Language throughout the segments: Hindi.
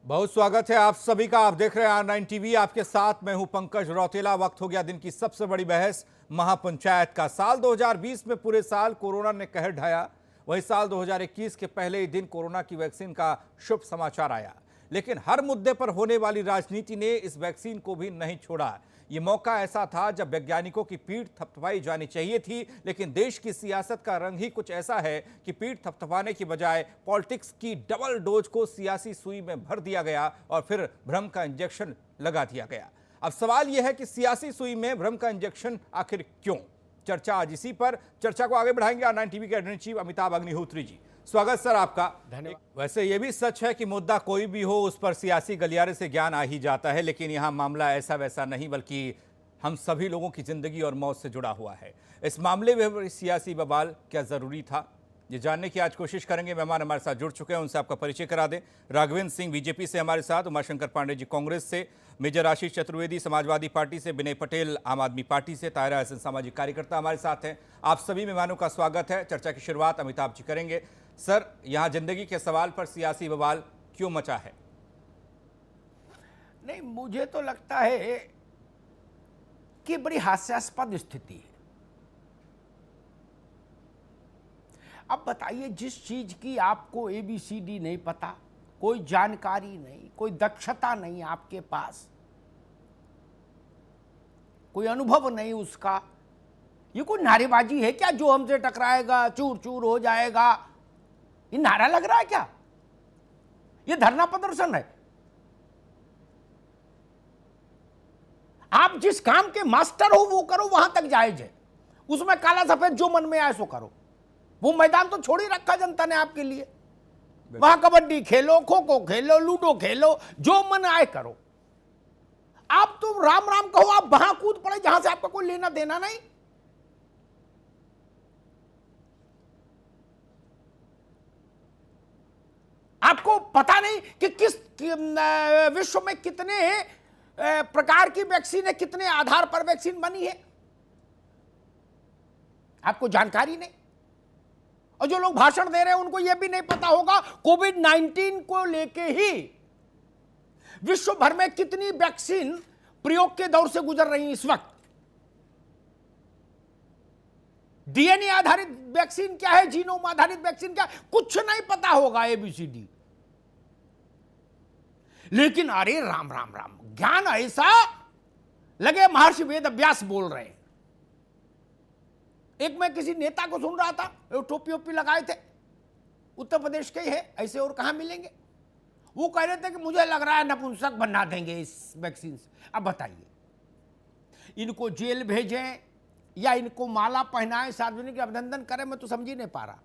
बहुत स्वागत है आप सभी का। आप देख रहे हैं R9 टीवी। आपके साथ मैं हूं पंकज रौतेला। वक्त हो गया दिन की सबसे बड़ी बहस, महापंचायत का। साल 2020 में पूरे साल कोरोना ने कहर ढाया। वही साल 2021 के पहले ही दिन कोरोना की वैक्सीन का शुभ समाचार आया, लेकिन हर मुद्दे पर होने वाली राजनीति ने इस वैक्सीन को भी नहीं छोड़ा। ये मौका ऐसा था जब वैज्ञानिकों की पीठ थपथपाई जानी चाहिए थी, लेकिन देश की सियासत का रंग ही कुछ ऐसा है कि पीठ थपथपाने की बजाय पॉलिटिक्स की डबल डोज को सियासी सुई में भर दिया गया और फिर भ्रम का इंजेक्शन लगा दिया गया। अब सवाल यह है कि सियासी सुई में भ्रम का इंजेक्शन आखिर क्यों? चर्चा आज इसी पर। चर्चा को आगे बढ़ाएंगे R9 टीवी के editor in chief Amitabh Agnihotri ji. स्वागत सर आपका। धन्यवाद। वैसे यह भी सच है कि मुद्दा कोई भी हो उस पर सियासी गलियारे से ज्ञान आ ही जाता है, लेकिन यहां मामला ऐसा वैसा नहीं, बल्कि हम सभी लोगों की जिंदगी और मौत से जुड़ा हुआ है। इस मामले में सियासी बवाल क्या जरूरी था, ये जानने की आज कोशिश करेंगे। मेहमान हमारे साथ जुड़ चुके हैं, उनसे आपका परिचय करा दें। राघवेंद्र सिंह बीजेपी से हमारे साथ, उमाशंकर पांडे जी कांग्रेस से, मेजर आशीष चतुर्वेदी समाजवादी पार्टी से, विनय पटेल आम आदमी पार्टी से, ताहिरा हसन सामाजिक कार्यकर्ता हमारे साथ हैं। आप सभी मेहमानों का स्वागत है। चर्चा की शुरुआत अमिताभ जी करेंगे। सर, यहां जिंदगी के सवाल पर सियासी बवाल क्यों मचा है? नहीं, मुझे तो लगता है कि बड़ी हास्यास्पद स्थिति है। अब बताइए, जिस चीज की आपको ABCD नहीं पता, कोई जानकारी नहीं, कोई दक्षता नहीं आपके पास, कोई अनुभव नहीं उसका, ये कोई नारेबाजी है क्या? जो हमसे टकराएगा चूर चूर हो जाएगा, ये नारा लग रहा है क्या? ये धरना प्रदर्शन है। आप जिस काम के मास्टर हो वो करो, वहां तक जायज है। उसमें काला सफेद जो मन में आए सो करो। वो मैदान तो छोड़ ही रखा जनता ने आपके लिए। वहां कबड्डी खेलो, खो खो खेलो, लूडो खेलो, जो मन आए करो। आप तो राम राम कहो, आप वहां कूद पड़े जहां से आपका कोई लेना देना नहीं। आपको पता नहीं कि विश्व में कितने प्रकार की वैक्सीन है, कितने आधार पर वैक्सीन बनी है, आपको जानकारी नहीं। और जो लोग भाषण दे रहे हैं उनको यह भी नहीं पता होगा कोविड-19 को लेके ही विश्व भर में कितनी वैक्सीन प्रयोग के दौर से गुजर रही है इस वक्त। DNA आधारित वैक्सीन क्या है, जीनोम आधारित वैक्सीन क्या है, कुछ नहीं पता होगा ABCD। लेकिन अरे राम राम राम, ज्ञान ऐसा लगे महर्षि वेद व्यास बोल रहे हैं। एक मैं किसी नेता को सुन रहा था, वो टोपी ओपी लगाए थे, उत्तर प्रदेश के ही है, ऐसे और कहां मिलेंगे। वो कह रहे थे कि मुझे लग रहा है नपुंसक बना देंगे इस वैक्सीन से। अब बताइए, इनको जेल भेजें या इनको माला पहनाएं, सार्वजनिक अभिनंदन करें, मैं तो समझ ही नहीं पा रहा।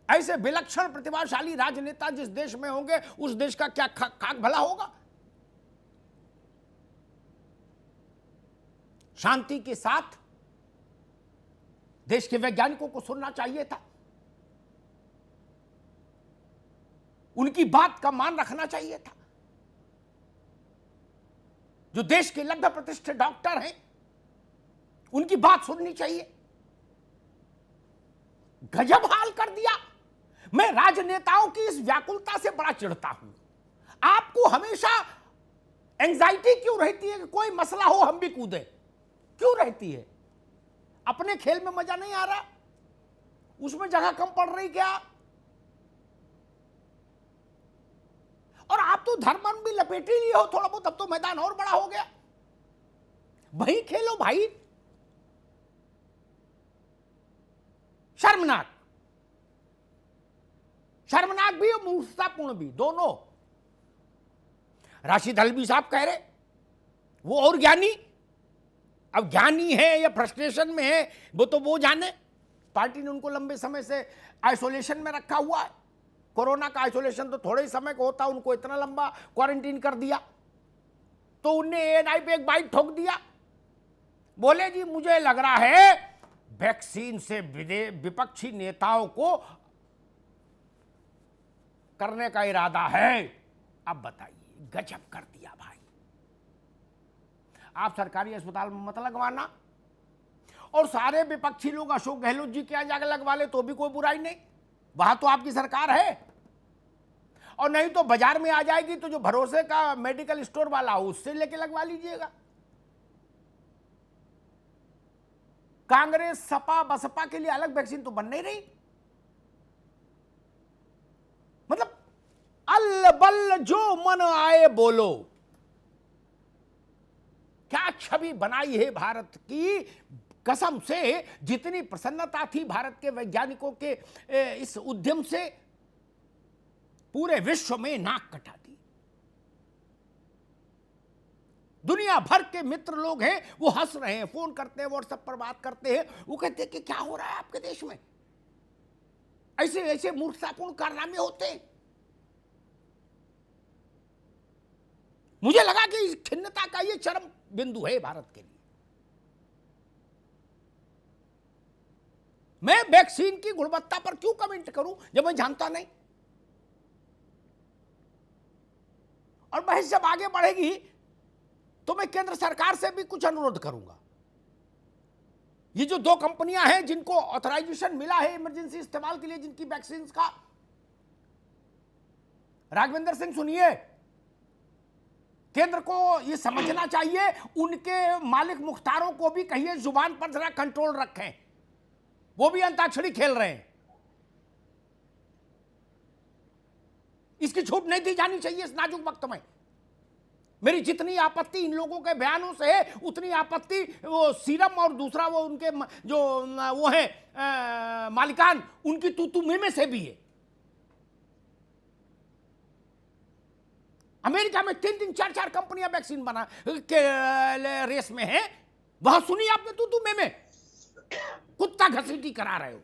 ऐसे विलक्षण प्रतिभाशाली राजनेता जिस देश में होंगे उस देश का क्या खाक भला होगा। शांति के साथ देश के वैज्ञानिकों को सुनना चाहिए था, उनकी बात का मान रखना चाहिए था। जो देश के लब्ध प्रतिष्ठित डॉक्टर हैं उनकी बात सुननी चाहिए। गजब हाल कर दिया। मैं राजनेताओं की इस व्याकुलता से बड़ा चिढ़ता हूं। आपको हमेशा एंजाइटी क्यों रहती है कि कोई मसला हो हम भी कूदे? क्यों रहती है? अपने खेल में मजा नहीं आ रहा? उसमें जगह कम पड़ रही क्या? और आप तो धर्म भी लपेट ही लिए हो थोड़ा बहुत, अब तो मैदान और बड़ा हो गया। वही खेलो भाई। शर्मनाक, शर्मनाक भी और मूर्खतापूर्ण भी, दोनों। राशिद अल्वी साहब कह रहे वो और ज्ञानी, अब ज्ञानी है या फ्रस्ट्रेशन में है वो तो वो जाने। पार्टी ने उनको लंबे समय से आइसोलेशन में रखा हुआ है। कोरोना का आइसोलेशन तो थोड़े ही समय का होता, उनको इतना लंबा क्वारंटीन कर दिया। तो उनने ANI पे एक बाइट ठोक दिया, बोले जी मुझे लग रहा है वैक्सीन से विपक्षी नेताओं को करने का इरादा है। अब बताइए, गजब कर दिया भाई। आप सरकारी अस्पताल में मत लगवाना, और सारे विपक्षी लोग अशोक गहलोत जी के यहां जाकर लगवा ले तो भी कोई बुराई नहीं, वहां तो आपकी सरकार है। और नहीं तो बाजार में आ जाएगी तो जो भरोसे का मेडिकल स्टोर वाला हो उससे लेके लगवा लीजिएगा। कांग्रेस सपा बसपा के लिए अलग वैक्सीन तो बन नहीं रही। मतलब अल बल जो मन आए बोलो। क्या छवि बनाई है भारत की, कसम से जितनी प्रसन्नता थी भारत के वैज्ञानिकों के इस उद्यम से, पूरे विश्व में नाक कटा दी। दुनिया भर के मित्र लोग हैं, वो हंस रहे हैं, फोन करते हैं, व्हाट्सएप पर बात करते हैं, वो कहते हैं कि क्या हो रहा है आपके देश में, ऐसे ऐसे मूर्खतापूर्ण कारनामे होते हैं। मुझे लगा कि इस खिन्नता का ये चरम बिंदु है भारत के लिए। मैं वैक्सीन की गुणवत्ता पर क्यों कमेंट करूं जब मैं जानता नहीं। और बहस जब आगे बढ़ेगी तो मैं केंद्र सरकार से भी कुछ अनुरोध करूंगा। ये जो 2 कंपनियां हैं जिनको ऑथराइजेशन मिला है इमरजेंसी इस्तेमाल के लिए, जिनकी वैक्सीन का, राघवेंद्र सिंह सुनिए, केंद्र को ये समझना चाहिए, उनके मालिक मुख्तारों को भी कहिए जुबान पर जरा कंट्रोल रखें, वो भी अंताक्षरी खेल रहे हैं। इसकी छूट नहीं दी जानी चाहिए इस नाजुक वक्त में। मेरी जितनी आपत्ति इन लोगों के बयानों से है, उतनी आपत्ति वो सीरम और दूसरा वो उनके जो वो है मालिकान, उनकी तू में से भी है। अमेरिका में 3-3, 4-4 कंपनियां वैक्सीन बना के रेस में है, वहां सुनी आपने तू में कुत्ता घसीटी करा रहे हो।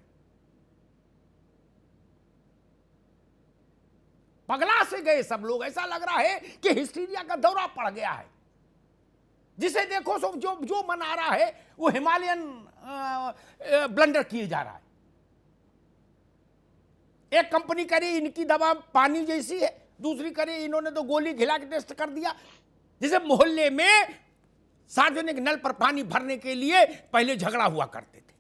पगला से गए सब लोग, ऐसा लग रहा है कि हिस्टीरिया का दौरा पड़ गया है। जिसे देखो सब जो मन आ रहा है वो हिमालयन ब्लंडर किए जा रहा है। एक कंपनी करे इनकी दवा पानी जैसी है, दूसरी करे इन्होंने तो गोली खिला के टेस्ट कर दिया। जिसे मोहल्ले में सार्वजनिक नल पर पानी भरने के लिए पहले झगड़ा हुआ करते थे,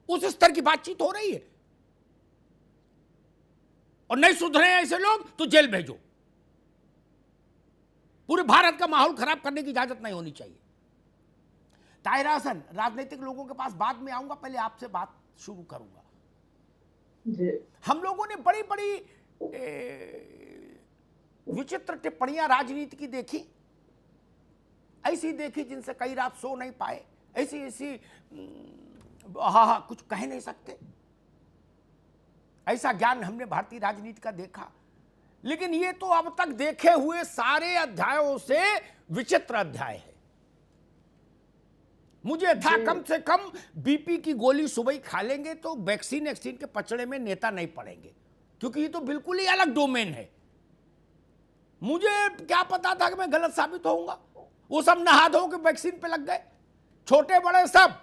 उस स्तर की बातचीत हो रही है। और नहीं सुधरे ऐसे लोग तो जेल भेजो। पूरे भारत का माहौल खराब करने की इजाजत नहीं होनी चाहिए। ताहिरा हसन, राजनीतिक लोगों के पास बाद में आऊंगा, पहले आपसे बात शुरू करूंगा जी। हम लोगों ने बड़ी बड़ी विचित्र टिप्पणियां राजनीति की देखी, ऐसी देखी जिनसे कई रात सो नहीं पाए, ऐसी हाँ कुछ कह नहीं सकते, ऐसा ज्ञान हमने भारतीय राजनीति का देखा। लेकिन ये तो अब तक देखे हुए सारे अध्यायों से विचित्र अध्याय है। मुझे था कम से कम बीपी की गोली सुबह ही खा लेंगे तो वैक्सीन के पचड़े में नेता नहीं पड़ेंगे, क्योंकि ये तो बिल्कुल ही अलग डोमेन है। मुझे क्या पता था कि मैं गलत साबित होऊंगा। वो सब नहा धो के वैक्सीन पे लग गए, छोटे बड़े सब,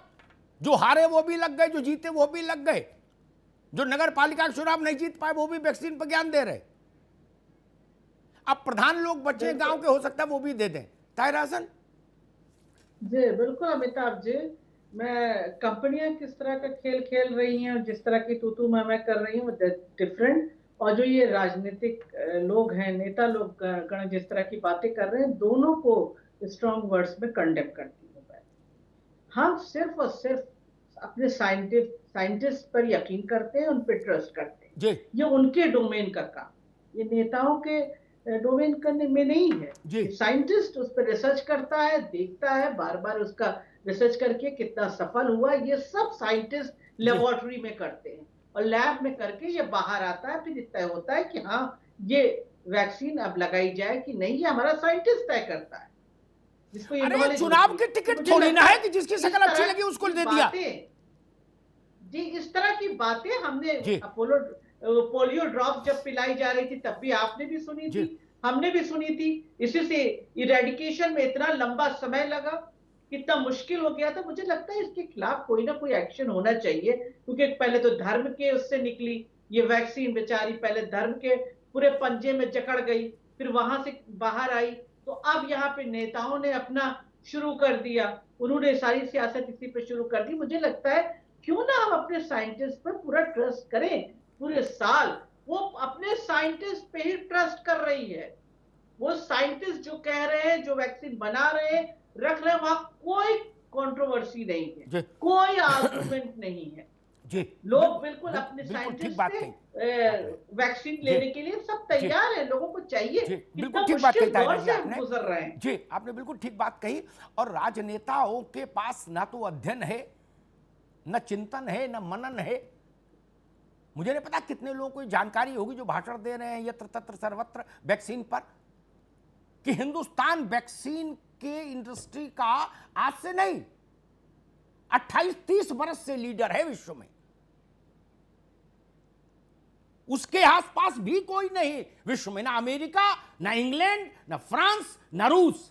जो हारे वो भी लग गए, जो जीते वो भी लग गए, जो नगर पालिका का चुनाव नहीं जीत पाए वो भी वैक्सीन पर ज्ञान दे रहे। अब प्रधान लोग बच्चे गांव के हो सकता है वो भी दे दें। ताहिरा हसन जी बिल्कुल अमिताभ जी, मैं कंपनियां किस तरह का खेल खेल रही हैं और जिस तरह की तू मैं कर रही हूँ डिफरेंट, और जो ये राजनीतिक लोग हैं, नेता लोग गण जिस तरह की बातें कर रहे हैं, दोनों को स्ट्रॉन्ग वर्ड्स में कंडेम करती हूँ मैं। हम सिर्फ और सिर्फ अपने साइंटिस्ट पर यकीन करते हैं, उन पर ट्रस्ट करते हैं जी। ये उनके डोमेन का काम, ये नेताओं के डोमेन करने में नहीं है। साइंटिस्ट उस पर रिसर्च करता है, देखता है, बार बार उसका रिसर्च करके कितना सफल हुआ, ये सब साइंटिस्ट लेबोरेटरी में करते हैं और लैब में करके ये बाहर आता है। फिर तय होता है कि हाँ ये वैक्सीन अब लगाई जाए कि नहीं, ये हमारा साइंटिस्ट तय करता है। जिसको ये चुनाव के टिकट थोड़ी ना है कि जिसकी शक्ल अच्छी लगी उसको दे दिया जी। इस तरह की बातें हमने पोलियो ड्रॉप जब पिलाई जा रही थी तब भी आपने भी सुनी थी, हमने भी सुनी थी। इसी से इरेडिकेशन में इतना लंबा समय लगा, कितना मुश्किल हो गया था। मुझे लगता है इसके खिलाफ कोई ना कोई एक्शन होना चाहिए, क्योंकि पहले तो धर्म के उससे निकली ये वैक्सीन, बेचारी पहले धर्म के पूरे पंजे में जकड़ गई, फिर वहां से बाहर आई, तो अब यहाँ पे नेताओं ने अपना शुरू कर दिया, उन्होंने सारी सियासत इसी पे शुरू कर दी। मुझे लगता है क्यों ना हम अपने साइंटिस्ट पर पूरा ट्रस्ट करें, पूरे साल वो अपने साइंटिस्ट पे ही ट्रस्ट कर रही है। वो साइंटिस्ट जो कह रहे हैं, जो वैक्सीन बना रहे हैं, रख रहे हैं, वहां कोई कंट्रोवर्सी नहीं जी। है, कोई आर्गुमेंट नहीं है। जी लोग बिल्कुल अपने बिल्कुल ठीक साइंटिस्ट बात से कही। वैक्सीन लेने के लिए सब तैयार है, लोगों को चाहिए। जी कितना बिल्कुल ठीक बात कही मुश्किल ताहिरा दौर जी से हम आपने। गुजर रहे हैं। जी आपने बिल्कुल ठीक बात कही। और राजनेताओं के पास ना तो अध्ययन है, न चिंतन है, न मनन है। मुझे नहीं पता कितने लोगों को ये जानकारी होगी जो भाषण दे रहे हैं यत्र तत्र सर्वत्र वैक्सीन पर, कि हिंदुस्तान वैक्सीन के इंडस्ट्री का आज से नहीं 28-30 वर्ष से लीडर है विश्व में। उसके आसपास भी कोई नहीं विश्व में, ना अमेरिका, ना इंग्लैंड, ना फ्रांस, ना रूस।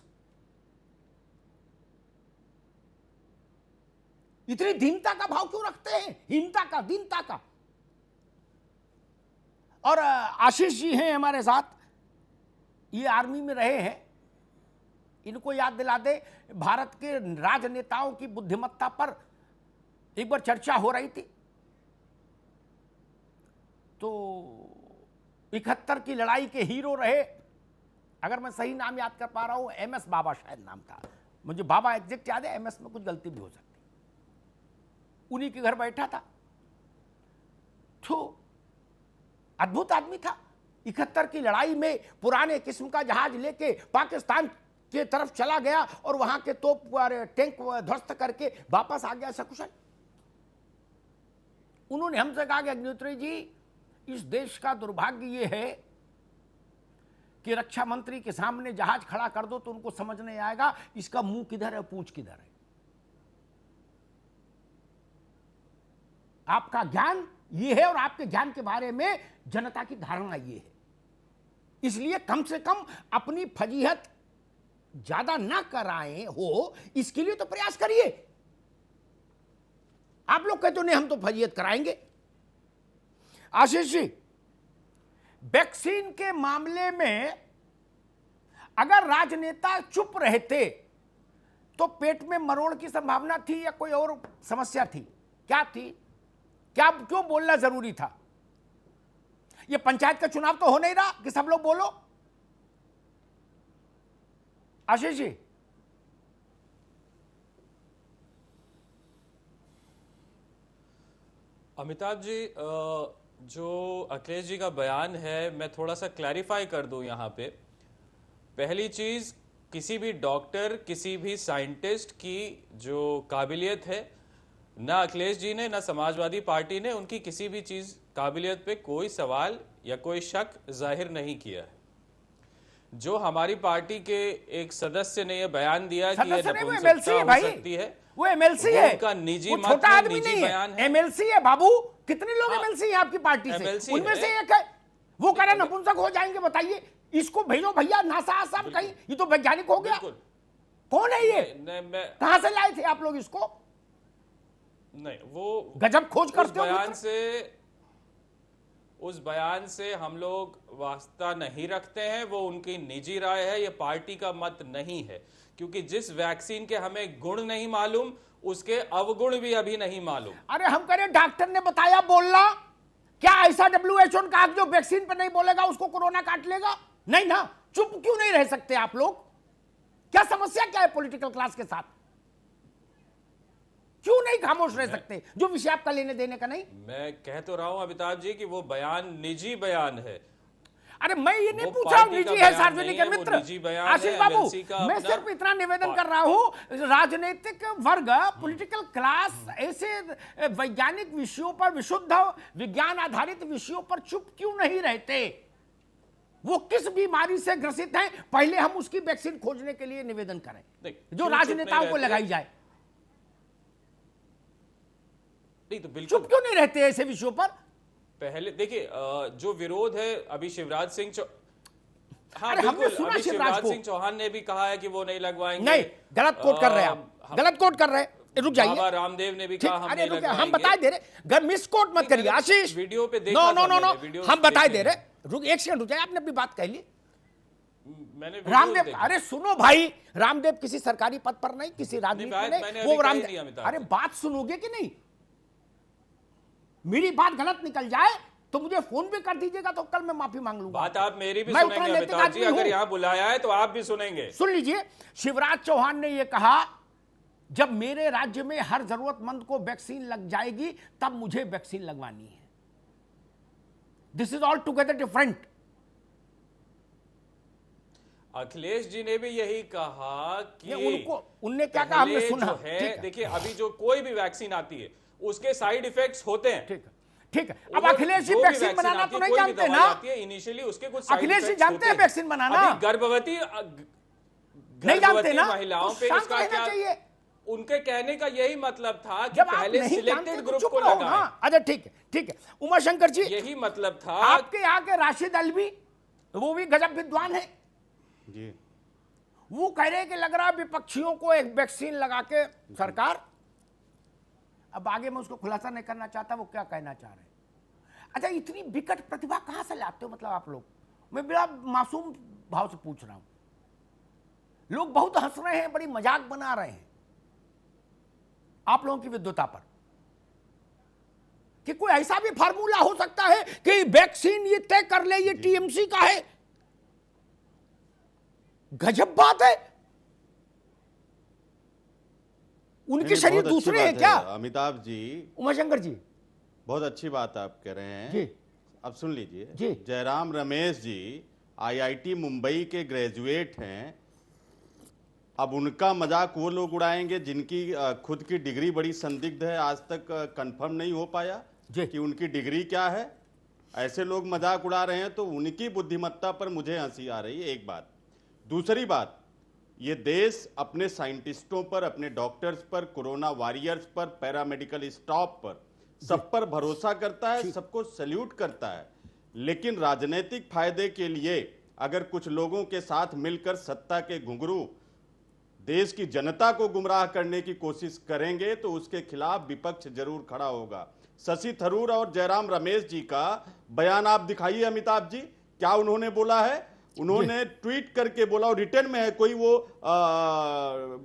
इतनी दीनता का भाव क्यों रखते हैं? हीनता का, दीनता का। और आशीष जी हैं हमारे साथ, ये आर्मी में रहे हैं, इनको याद दिला दे। भारत के राजनेताओं की बुद्धिमत्ता पर एक बार चर्चा हो रही थी, तो 71 की लड़ाई के हीरो रहे, अगर मैं सही नाम याद कर पा रहा हूं, MS बाबा शायद नाम था, मुझे बाबा एग्जैक्ट याद है, MS में कुछ गलती भी हो सकती, उन्हीं के घर बैठा था। तो अद्भुत आदमी था। 71 की लड़ाई में पुराने किस्म का जहाज लेके पाकिस्तान के तरफ चला गया और वहां के तोप टैंक ध्वस्त करके वापस आ गया सकुशल। उन्होंने हमसे कहा कि अग्निहोत्री जी, इस देश का दुर्भाग्य ये है कि रक्षा मंत्री के सामने जहाज खड़ा कर दो तो उनको समझ नहीं आएगा इसका मुंह किधर है, पूंछ किधर है। आपका ज्ञान ये है और आपके ज्ञान के बारे में जनता की धारणा ये है, इसलिए कम से कम अपनी फजीहत ज्यादा ना कराएं हो, इसके लिए तो प्रयास करिए। आप लोग कहते हो नहीं हम तो फजीहत कराएंगे। आशीष जी, वैक्सीन के मामले में अगर राजनेता चुप रहते तो पेट में मरोड़ की संभावना थी या कोई और समस्या थी? क्या थी? क्या क्यों बोलना जरूरी था? ये पंचायत का चुनाव तो हो नहीं रहा कि सब लोग बोलो। आशीष जी, अमिताभ जी, जो अखिलेश जी का बयान है मैं थोड़ा सा क्लैरिफाई कर दूं यहाँ पे। पहली चीज, किसी भी डॉक्टर, किसी भी साइंटिस्ट की जो काबिलियत है, ना अखिलेश जी ने ना समाजवादी पार्टी ने उनकी किसी भी चीज काबिलियत पे कोई सवाल या कोई शक जाहिर नहीं किया है। जो हमारी पार्टी के एक सदस्य ने यह बयान दिया कि यह नपुंसकता हो सकती है, वो MLC है, उनका निजी वो छोटा आदमी निजी नहीं बयान है, MLC है बाबू। कितने लोग MLC हैं आपकी पार्टी से? MLC उनमें है। से एक है, वो कह रहा नपुंसक हो जाएंगे। बताइए, इसको भेजो भैया नासा आसाम कहीं, ये तो वैज्ञानिक हो गया। बिल्कुल। कौन है ये? मैं कहां से लाए थे आप लोग इसको? नहीं, वो गजब खोज करते हो उस बयान से हम लोग वास्ता नहीं रखते हैं। वो उनकी निजी राय है, ये पार्टी का मत नहीं है। क्योंकि जिस वैक्सीन के हमें गुण नहीं मालूम, उसके अवगुण भी अभी नहीं मालूम। अरे हम कह रहे डॉक्टर ने बताया बोलना, क्या ऐसा WHO ने कहा जो वैक्सीन पर नहीं बोलेगा उसको कोरोना काट लेगा? नहीं ना। चुप क्यों नहीं रह सकते आप लोग? क्या समस्या क्या है पॉलिटिकल क्लास के साथ? क्यों नहीं खामोश रह सकते जो विषय आपका लेने देने का नहीं? मैं कह तो रहा हूं अमिताभ जी कि वो बयान निजी बयान है। अरे मैं ये नहीं वो पूछ रहा हूं पार्टी का निजी है बयान सार्वजनिक नहीं है है, वो मित्र निजी बयान आशीष है, बाबू। MLC का मैं अपना सिर्फ इतना निवेदन कर रहा हूं, राजनीतिक वर्ग, पॉलिटिकल क्लास ऐसे वैज्ञानिक विषयों पर, विशुद्ध विज्ञान आधारित विषयों पर चुप क्यों नहीं रहते? वो किस बीमारी से ग्रसित हैं, पहले हम उसकी वैक्सीन खोजने के लिए निवेदन करें जो राजनेताओं को लगाई जाए। नहीं तो बिल्कुल चुप क्यों नहीं रहते ऐसे विषयों पर? पहले देखिए, जो विरोध है अभी शिवराज सिंह हाँ अरे हमने बिल्कुल, सुना अभी शिवराज शिवराज को। सिंह चौहान ने भी कहा है कि वो नहीं लगवाएंगे। नहीं, गलत कोट कर रहे हैं आप, गलत कोट कर रहे हैं। रुक जाइए। बाबा रामदेव ने भी ठीक, कहा हम अरे नहीं रुक, हम लगवाएंगे। बता दे रहे, मिस कोट मत करिए आशीष। वीडियो पे देखा नो था नो नो नो, मैंने, वीडियो हम बता देखे दे रहे। रुक एक सेकंड रुक जाइए, आपने अपनी बात कह ली। मैंने वीडियो रामदेव, देखा। अरे सुनो भाई, रामदेव किसी सरकारी पद पर नहीं, किसी राजनीति में मैंने नहीं, अभी वो कही रामदेव। नहीं अमिताभ अरे जी। बात सुनोगे कि नहीं? मेरी बात गलत निकल जाए तो मुझे फोन भी कर दीजिएगा तो कल मैं माफी मांग लूंगा। बात आप मेरी भी मैं उतना सुनेंगे नैतिक अमिताभ जी, आदमी अगर हूं। यहां बुलाया है तो आप भी सुनेंगे। सुन लीजिए, शिवराज चौहान ने यह कहा जब मेरे राज्य में हर जरूरतमंद को वैक्सीन लग जाएगी तब मुझे वैक्सीन लगवानी है। This is all together different. Akhilesh ji ने भी यही कहा कि उनने क्या कहा हमने सुना। जो है देखिए, अभी जो कोई भी वैक्सीन आती है उसके साइड इफेक्ट्स होते हैं। ठीक है, ठीक है। अब अखिलेश जी वैक्सीन बनाना तो नहीं जानते ना। इनिशियली उसके कुछ अखिलेश जी जानते हैं वैक्सीन बनाना? गर्भवती नहीं जानते ना, महिलाओं पे इसका क्या चाहिए? उनके कहने का यही मतलब था कि पहले सिलेक्टेड ग्रुप को लगाएं। अच्छा ठीक है, ठीक है। उमाशंकर जी, यही मतलब था। आपके यहाँ के राशिद अलवी, वो भी गजब विद्वान है जी, वो कह रहे हैं कि लग रहा है विपक्षियों को एक वैक्सीन लगा के सरकार। अब आगे मैं उसको खुलासा नहीं करना चाहता वो क्या कहना चाह रहे हैं। अच्छा, इतनी विकट प्रतिभा कहां से लाते हो मतलब आप लोग? मैं बड़ा मासूम भाव से पूछ रहा हूं। लोग बहुत हंस रहे हैं, बड़ी मजाक बना रहे हैं आप लोगों की विद्वता पर कि कोई ऐसा भी फार्मूला हो सकता है कि वैक्सीन ये तय कर ले ये टीएमसी का है। गजब बात है। उनके शरीर बहुत अच्छी दूसरे हैं बात क्या? है, अमिताभ जी उमाशंकर जी, बहुत अच्छी बात आप कह रहे हैं जी। अब सुन लीजिए जी। जयराम रमेश जी आईआईटी मुंबई के ग्रेजुएट हैं। अब उनका मजाक वो लोग उड़ाएंगे जिनकी खुद की डिग्री बड़ी संदिग्ध है, आज तक कंफर्म नहीं हो पाया जी। कि उनकी डिग्री क्या है। ऐसे लोग मजाक उड़ा रहे हैं तो उनकी बुद्धिमत्ता पर मुझे हंसी आ रही है, एक बात। दूसरी बात, ये देश अपने साइंटिस्टों पर, अपने डॉक्टर्स पर, कोरोना वॉरियर्स पर, पैरामेडिकल स्टाफ पर, सब पर भरोसा करता है, सबको सैल्यूट करता है। लेकिन राजनीतिक फायदे के लिए अगर कुछ लोगों के साथ मिलकर सत्ता के घुंघरू देश की जनता को गुमराह करने की कोशिश करेंगे तो उसके खिलाफ विपक्ष जरूर खड़ा होगा। शशि थरूर और जयराम रमेश जी का बयान आप दिखाइए अमिताभ जी, क्या उन्होंने बोला है? उन्होंने ट्वीट करके बोला और रिटर्न में है, कोई वो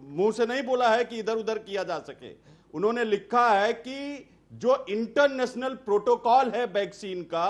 मुंह से नहीं बोला है कि इधर उधर किया जा सके। उन्होंने लिखा है कि जो इंटरनेशनल प्रोटोकॉल है वैक्सीन का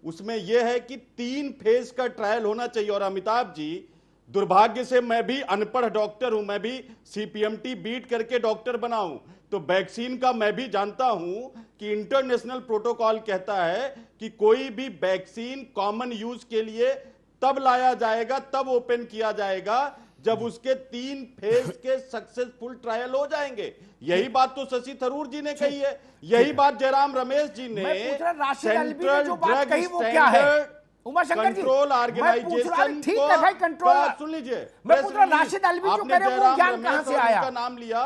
उसमें यह है कि 3 फेज का ट्रायल होना चाहिए। और अमिताभ जी, दुर्भाग्य से मैं भी अनपढ़ डॉक्टर हूं, मैं भी सीपीएमटी बीट करके डॉक्टर बना हूं, तो वैक्सीन का मैं भी जानता हूं कि इंटरनेशनल प्रोटोकॉल कहता है कि कोई भी वैक्सीन कॉमन यूज के लिए तब लाया जाएगा, तब ओपन किया जाएगा जब उसके 3 फेज के सक्सेसफुल ट्रायल हो जाएंगे। यही बात तो शशि थरूर जी ने कही है, यही बात जयराम रमेश जी ने सेंट्रल ड्रग कंट्रोल ऑर्गेनाइजेशन ठीक है भाई, कंट्रोल सुन लीजिए, मैं पूछ रहा राशिद अलवी जो कह रहे हैं वो ज्ञान कहां से आया? का नाम लिया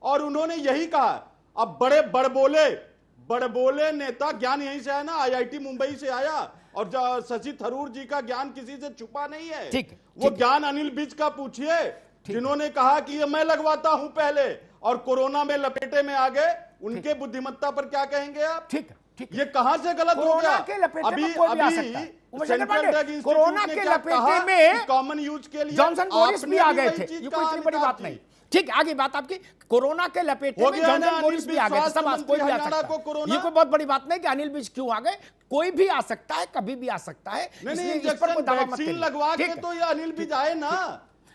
और उन्होंने यही कहा। अब बड़े बड़बोले नेता, ज्ञान यहीं से आया ना, आईआईटी मुंबई से आया। और शशि थरूर जी का ज्ञान किसी से छुपा नहीं है। वो ज्ञान अनिल विज का पूछिए, जिन्होंने कहा कि ये मैं लगवाता हूं पहले और कोरोना में लपेटे में आ गए। उनके बुद्धिमत्ता पर क्या कहेंगे आप? ठीक है, ये कहां से गलत हो गया? अभी सेंट्रल ड्रग कोरोना के लपेटे में कॉमन यूज के लिए जॉनसन बोरिस भी आ गए थे। ये कोई इतनी बड़ी बात नहीं। ठीक है, आगे बात आपकी। कोरोना के लपेटे में जॉनसन बोरिस भी आ गए थे, सब कोई भी आ सकता है। ये कोई बहुत बड़ी बात नहीं कि अनिल विज क्यों आ गए, कोई भी आ सकता है, कभी भी आ सकता है। नहीं, इस पर कोई दावा मत करिए। लगवा के तो ये अनिल विज आए ना,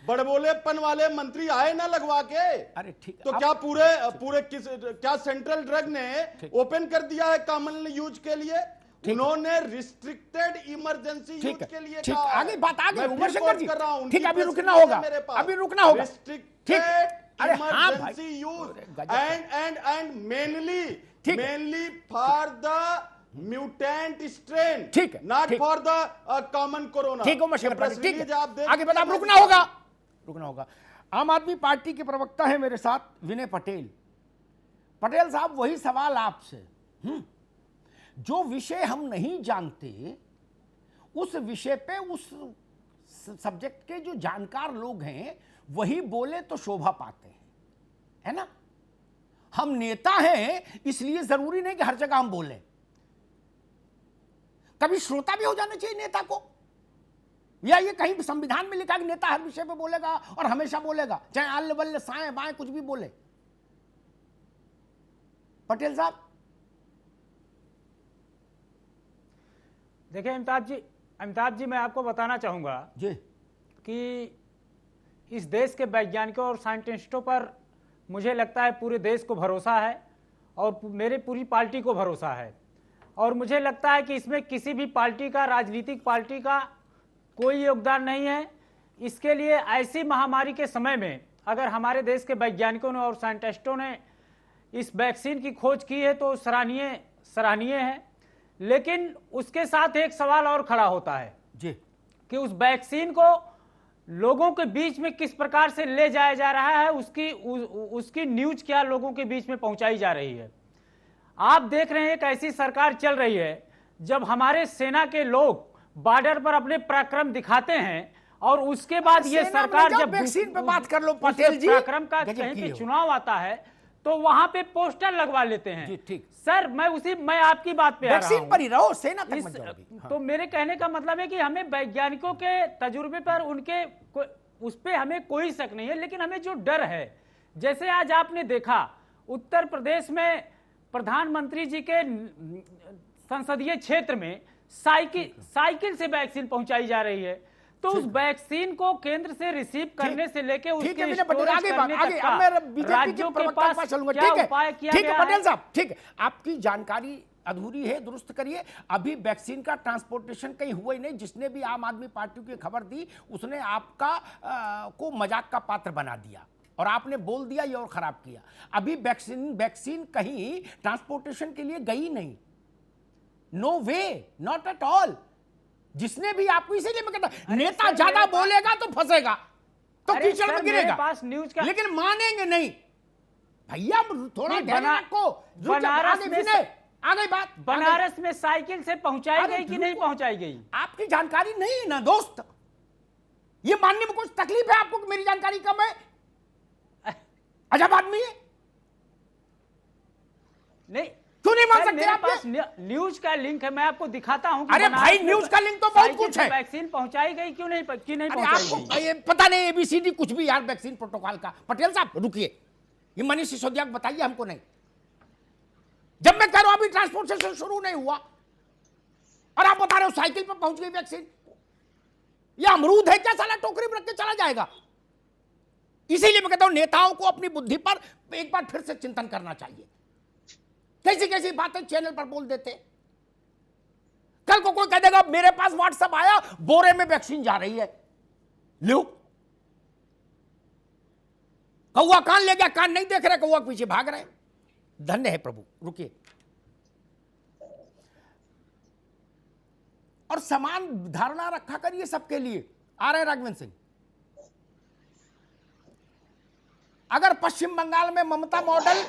बड़बोलेपन वाले मंत्री आए ना लगवा के। अरे ठीक, तो क्या पूरे क्या सेंट्रल ड्रग ने ओपन कर दिया है कॉमन यूज के लिए? उन्होंने रिस्ट्रिक्टेड इमरजेंसी यूज के लिए कहा। आगे बात आगे उमरशंकर जी, कर रहा हूं, ठीक, अभी रुकना होगा, अभी रुकना होगा। Restricted emergency use and mainly for the mutant strain, ठीक है, not for the common corona. ठीक है, ठीक है, आगे बता, रुकना होगा। आम आदमी पार्टी के प्रवक्ता है मेरे साथ विनय पटेल। पटेल साहब, वही सवाल आपसे, जो विषय हम नहीं जानते उस विषय पे उस सब्जेक्ट के जो जानकार लोग हैं वही बोले तो शोभा पाते हैं, है ना? हम नेता हैं इसलिए जरूरी नहीं कि हर जगह हम बोलें। कभी श्रोता भी हो जाना चाहिए नेता को, या ये कहीं संविधान में लिखा कि नेता हर विषय पे बोलेगा और हमेशा बोलेगा, चाहे आल्ले बल्ले साएं बाएं कुछ भी बोले? पटेल साहब, देखिए अमिताभ जी मैं आपको बताना चाहूँगा जी कि इस देश के वैज्ञानिकों और साइंटिस्टों पर मुझे लगता है पूरे देश को भरोसा है और मेरे पूरी पार्टी को भरोसा है, और मुझे लगता है कि इसमें किसी भी पार्टी का, राजनीतिक पार्टी का कोई योगदान नहीं है। इसके लिए ऐसी महामारी के समय में अगर हमारे देश के वैज्ञानिकों ने और साइंटिस्टों ने इस वैक्सीन की खोज की है तो सराहनीय है, लेकिन उसके साथ एक सवाल और खड़ा होता है जी कि उस वैक्सीन को लोगों के बीच में किस प्रकार से ले जाया जा रहा है, उसकी न्यूज क्या लोगों के बीच में पहुंचाई जा रही है। आप देख रहे हैं एक ऐसी सरकार चल रही है जब हमारे सेना के लोग बॉर्डर पर अपने पराक्रम दिखाते हैं और उसके बाद ये सरकार जब वैक्सीन पे बात कर लो पटेल जी, पराक्रम का कहीं पे चुनाव आता है तो वहां पे पोस्टर लगवा लेते हैं। जी ठीक सर, मैं आपकी बात पे आ रहा हूं। वैक्सीन पर ही रहो, सेना तक मत जाओगी। हाँ। तो मेरे कहने का मतलब है कि हमें वैज्ञानिकों के तजुर्बे पर उस पे हमें कोई शक नहीं है, लेकिन हमें जो डर है, जैसे आज आपने देखा उत्तर प्रदेश में प्रधानमंत्री जी के संसदीय क्षेत्र में साइकिल से वैक्सीन पहुंचाई जा रही है, तो उस वैक्सीन को केंद्र से रिसीव करने से लेके उसके स्टोरेज करने तक का राज्यों के पास क्या उपाय किया गया है? पटेल साहब ठीक है, आपकी जानकारी अधूरी है, दुरुस्त करिए। अभी वैक्सीन का ट्रांसपोर्टेशन कहीं हुआ ही नहीं। जिसने भी आम आदमी पार्टी की खबर दी उसने आपका को मजाक का पात्र बना दिया और आपने बोल दिया ये और खराब किया। अभी वैक्सीन कहीं ट्रांसपोर्टेशन के लिए गई नहीं, no way, not at all. जिसने भी आपको, इसीलिए मैं कहता नेता ज्यादा बोलेगा तो फंसेगा, तो कीचड़ में गिरेगा, पास न्यूज का लेकिन मानेंगे नहीं। भैया थोड़ा धैर्य रखो। बनारस में आ गई बात, बनारस में साइकिल से पहुंचाई गई कि नहीं पहुंचाई गई? आपकी जानकारी नहीं है ना दोस्त, ये मानने में कुछ तकलीफ है आपको कि मेरी जानकारी कम है? अजब आदमी है। नहीं, क्यों नहीं मान सकते मेरे आप? पास न्यूज का लिंक है, मैं आपको दिखाता हूं कि अरे भाई न्यूज का लिंक तो बहुत कुछ है। वैक्सीन पहुंचाई गई क्यों नहीं पहुंचाई आपको गई? ये पता नहीं एबीसीडी कुछ भी यार वैक्सीन प्रोटोकॉल का। पटेल साहब रुकिए, ये मनीष सिसोदिया को बताइए, हमको नहीं। जब मैं कह रहा हूं अभी ट्रांसपोर्टेशन शुरू नहीं हुआ और आप बता रहे हो साइकिल पर पहुंच गई वैक्सीन। ये अमरूद है क्या साला, टोकरी में रख के चला जाएगा? इसीलिए मैं कहता हूं नेताओं को अपनी बुद्धि पर एक बार फिर से चिंतन करना चाहिए। कैसी कैसी बातें चैनल पर बोल देते। कल को कोई कह देगा मेरे पास व्हाट्सएप आया, बोरे में वैक्सीन जा रही है, लो। कौआ कान ले गया, कान नहीं देख रहे, कौआ पीछे भाग रहे। धन्य है प्रभु। रुकिए, और समान धारणा रखा करिए सबके लिए। आ रहे राघवेंद्र सिंह, अगर पश्चिम बंगाल में ममता मॉडल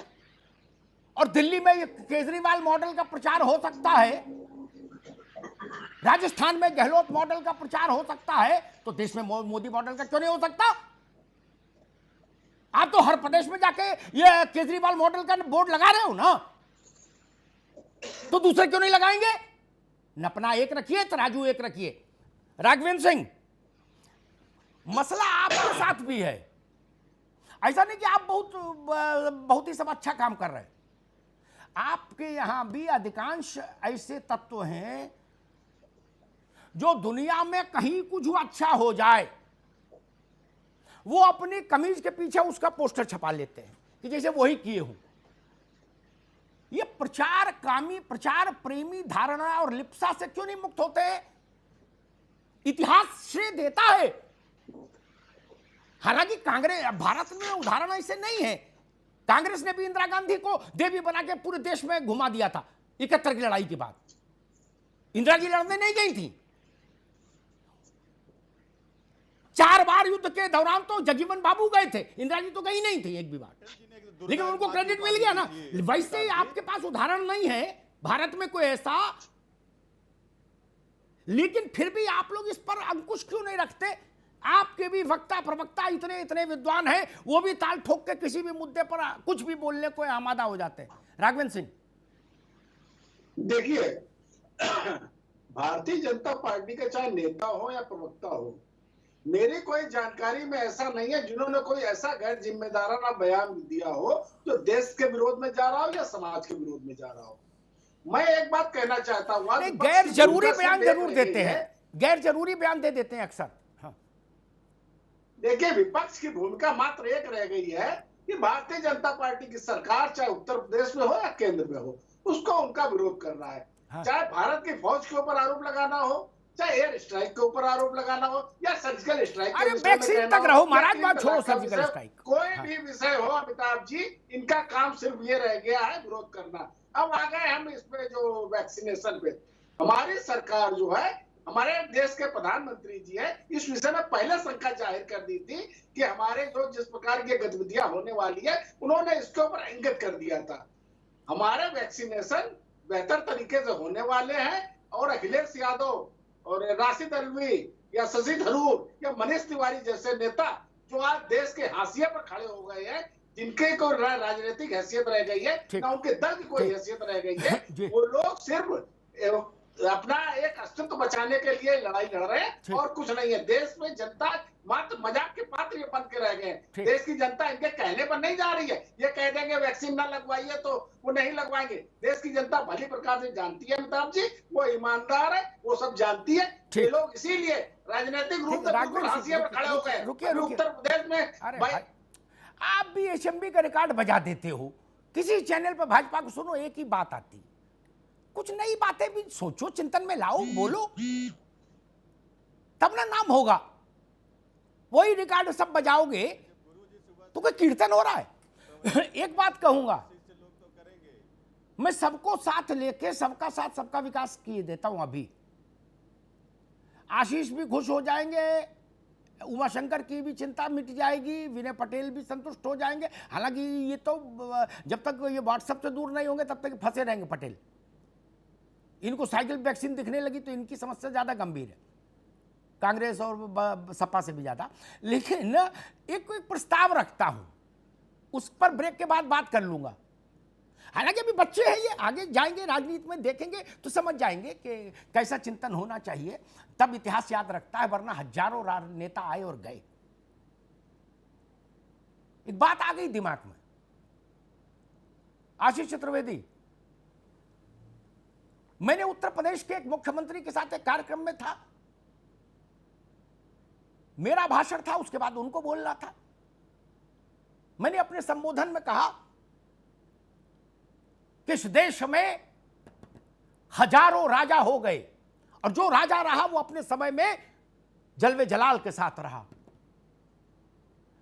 और दिल्ली में केजरीवाल मॉडल का प्रचार हो सकता है, राजस्थान में गहलोत मॉडल का प्रचार हो सकता है, तो देश में मोदी मॉडल का क्यों नहीं हो सकता? आप तो हर प्रदेश में जाके ये केजरीवाल मॉडल का बोर्ड लगा रहे हो ना, तो दूसरे क्यों नहीं लगाएंगे? नपना एक रखिए, तराजू एक रखिए। राघवेंद्र सिंह, मसला आपके साथ भी है। ऐसा नहीं कि आप बहुत ही सब अच्छा काम कर रहे हैं। आपके यहां भी अधिकांश ऐसे तत्व हैं जो दुनिया में कहीं कुछ अच्छा हो जाए वो अपनी कमीज के पीछे उसका पोस्टर छपा लेते हैं कि जैसे वही किए हूं। ये प्रचार कामी, प्रचार प्रेमी धारणा और लिप्सा से क्यों नहीं मुक्त होते? इतिहास श्रेय देता है। हालांकि कांग्रेस, भारत में उदाहरण ऐसे नहीं है। कांग्रेस ने भी इंदिरा गांधी को देवी बना के पूरे देश में घुमा दिया था 71 की लड़ाई के बाद। इंदिरा जी लड़ने नहीं गई थी। 4 बार युद्ध के दौरान तो जगजीवन बाबू गए थे, इंदिरा जी तो गई नहीं थी एक भी बार, लेकिन उनको क्रेडिट मिल गया ना। वैसे ही आपके पास उदाहरण नहीं है भारत में कोई ऐसा, लेकिन फिर भी आप लोग इस पर अंकुश क्यों नहीं रखते? आपके भी वक्ता प्रवक्ता इतने इतने विद्वान हैं, वो भी ताल ठोक के किसी भी मुद्दे पर कुछ भी बोलने को आमादा हो जाते हैं। राघवेंद्र सिंह, देखिए, भारतीय जनता पार्टी के चाहे नेता हो या प्रवक्ता हो, मेरी कोई जानकारी में ऐसा नहीं है जिन्होंने कोई ऐसा गैर जिम्मेदाराना बयान दिया हो जो देश के विरोध में जा रहा हो या समाज के विरोध में जा रहा हो। मैं एक बात कहना चाहता हूँ, नहीं, विपक्ष गैर की जरूरी भूमिका बयान सिर्फ एक जरूर रह देते गई हैं, है। गैर जरूरी बयान दे देते हैं अक्सर। हाँ, देखिए, विपक्ष की भूमिका मात्र एक रह गई है कि भारतीय जनता पार्टी की सरकार चाहे उत्तर प्रदेश में हो या केंद्र में हो, उसको उनका विरोध करना है। हाँ। चाहे भारत की फौज के ऊपर आरोप लगाना हो, चाहे एयर स्ट्राइक के ऊपर आरोप लगाना हो, या सर्जिकल स्ट्राइक के अरे विषय में वैक्सीन कहना तक हो, रहो या महाराज, तीन बात छोड़ो तलाक का सर्जिकल विषय, स्ट्राइक। कोई हाँ। भी विषय हो अमिताभ जी, इनका काम सिर्फ ये रह गया है विरोध करना। अब आ गए हम इसमें जो वैक्सीनेशन पे, हमारी सरकार जो है, हमारे देश के प्रधानमंत्री जी है, इस विषय में पहले शंका जाहिर कर दी थी कि हमारे जो जिस प्रकार की गतिविधियां होने वाली है, उन्होंने इसके ऊपर इंगित कर दिया था। हमारे वैक्सीनेशन बेहतर तरीके से होने वाले हैं और अखिलेश यादव और राशिद अल्वी या शशि थरूर या मनीष तिवारी जैसे नेता जो आज देश के हाशिए पर खड़े हो गए हैं, जिनके को राजनीतिक हैसियत रह गई है, ठीक। ना उनके दल की कोई ठीक। हैसियत रह गई जी। है, वो लोग सिर्फ अपना एक अस्तित्व बचाने के लिए लड़ाई लड़ रहे हैं ठीक। और कुछ नहीं है। देश में जनता मात्र मजाक के पात्र ये बन के रह गए हैं। ठीक। देश की जनता इनके कहने पर नहीं जा रही है, ये कह देंगे वैक्सीन ना लगवाइए तो वो नहीं लगवाएंगे। देश की जनता भली प्रकार से जानती है अमिताभ जी, वो ईमानदार है, वो सब जानती है। ठीक। ये लोग इसीलिए राजनीतिक रूप से बिल्कुल हाशिए पर खड़े हो गए। रुकिए, अभी रुकिए। उत्तर प्रदेश में अरे भाई, भाई, आप भी एशम्बी का रिकॉर्ड बजा देते हो। किसी चैनल पर भाजपा को सुनो, एक ही बात आती, कुछ नई बातें भी सोचो, चिंतन में लाओ, बोलो, तब ना नाम होगा। वही रिकॉर्ड सब बजाओगे तो कोई कीर्तन हो रहा है। एक बात कहूंगा, मैं सबको साथ लेके सबका साथ सबका विकास किए देता हूं। अभी आशीष भी खुश हो जाएंगे, उमाशंकर की भी चिंता मिट जाएगी, विनय पटेल भी संतुष्ट हो जाएंगे। हालांकि ये तो जब तक ये व्हाट्सएप से दूर नहीं होंगे तब तक फंसे रहेंगे पटेल। इनको साइकिल वैक्सीन दिखने लगी तो इनकी समस्या ज्यादा गंभीर है, कांग्रेस और सपा से भी ज्यादा। लेकिन एक प्रस्ताव रखता हूं, उस पर ब्रेक के बाद बात कर लूंगा। हालांकि अभी बच्चे हैं, ये आगे जाएंगे राजनीति में, देखेंगे तो समझ जाएंगे कि कैसा चिंतन होना चाहिए, तब इतिहास याद रखता है, वरना हजारों नेता आए और गए। एक बात आ गई दिमाग में, आशीष चतुर्वेदी, मैंने उत्तर प्रदेश के एक मुख्यमंत्री के साथ एक कार्यक्रम में था, मेरा भाषण था, उसके बाद उनको बोलना था। मैंने अपने संबोधन में कहा कि इस देश में हजारों राजा हो गए और जो राजा रहा वो अपने समय में जलवे जलाल के साथ रहा।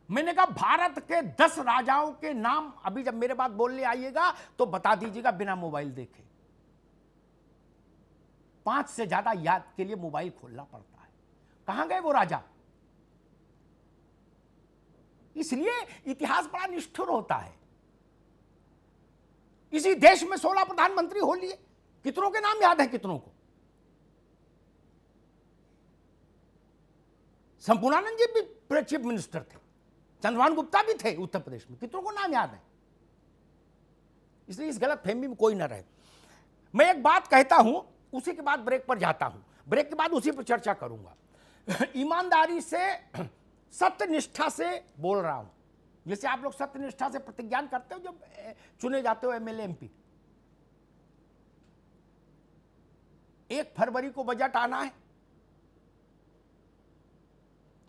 मैंने कहा भारत के 10 राजाओं के नाम अभी जब मेरे बात बोलने आइएगा तो बता दीजिएगा बिना मोबाइल देखे। 5 से ज्यादा याद के लिए मोबाइल खोलना पड़ता है। कहां गए वो राजा? इसलिए इतिहास बड़ा निष्ठुर होता है। इसी देश में 16 प्रधानमंत्री हो लिए, कितनों के नाम याद है कितनों को? संपूर्णानंद जी भी चीफ मिनिस्टर थे, चंद्रभान गुप्ता भी थे उत्तर प्रदेश में, कितनों को नाम याद है? इसलिए इस गलत फहमी में कोई ना रहे। मैं एक बात कहता हूं, उसी के बाद ब्रेक पर जाता हूं, ब्रेक के बाद उसी पर चर्चा करूंगा। ईमानदारी से, सत्यनिष्ठा से बोल रहा हूं, जैसे आप लोग सत्यनिष्ठा से प्रतिज्ञान करते हो जब चुने जाते हो एमएलए एमपी। 1 फरवरी को बजट आना है,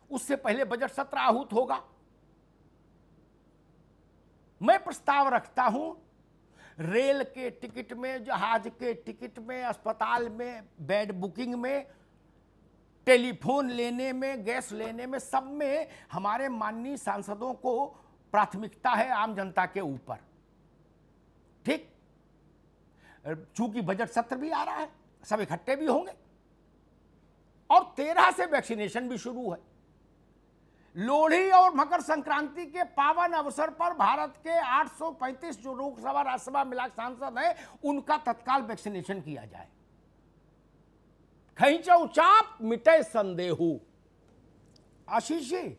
उससे पहले बजट सत्र आहूत होगा। मैं प्रस्ताव रखता हूं, रेल के टिकट में, जहाज के टिकट में, अस्पताल में बेड बुकिंग में, टेलीफोन लेने में, गैस लेने में, सब में हमारे माननीय सांसदों को प्राथमिकता है आम जनता के ऊपर। ठीक, चूंकि बजट सत्र भी आ रहा है, सब इकट्ठे भी होंगे और 13 से वैक्सीनेशन भी शुरू है। लोहड़ी और मकर संक्रांति के पावन अवसर पर भारत के 835 जो लोकसभा राज्यसभा मिला सांसद हैं, उनका तत्काल वैक्सीनेशन किया जाए। खैंचो चाप मिटे संदेहू। आशीष जी,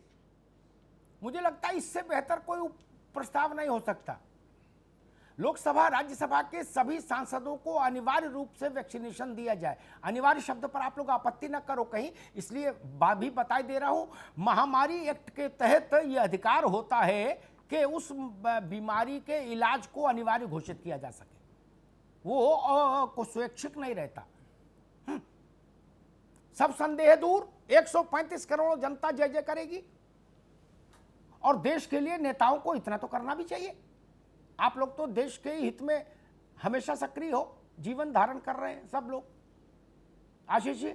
मुझे लगता है इससे बेहतर कोई प्रस्ताव नहीं हो सकता। लोकसभा राज्यसभा के सभी सांसदों को अनिवार्य रूप से वैक्सीनेशन दिया जाए। अनिवार्य शब्द पर आप लोग आपत्ति न करो कहीं, इसलिए भी बता दे रहा हूं, महामारी एक्ट के तहत यह अधिकार होता है कि उस बीमारी के इलाज को अनिवार्य घोषित किया जा सके। वो को स्वैच्छिक नहीं रहता। सब संदेह दूर, 135 करोड़ जनता जय जय करेगी। और देश के लिए नेताओं को इतना तो करना भी चाहिए। आप लोग तो देश के हित में हमेशा सक्रिय हो, जीवन धारण कर रहे हैं सब लोग। आशीष जी।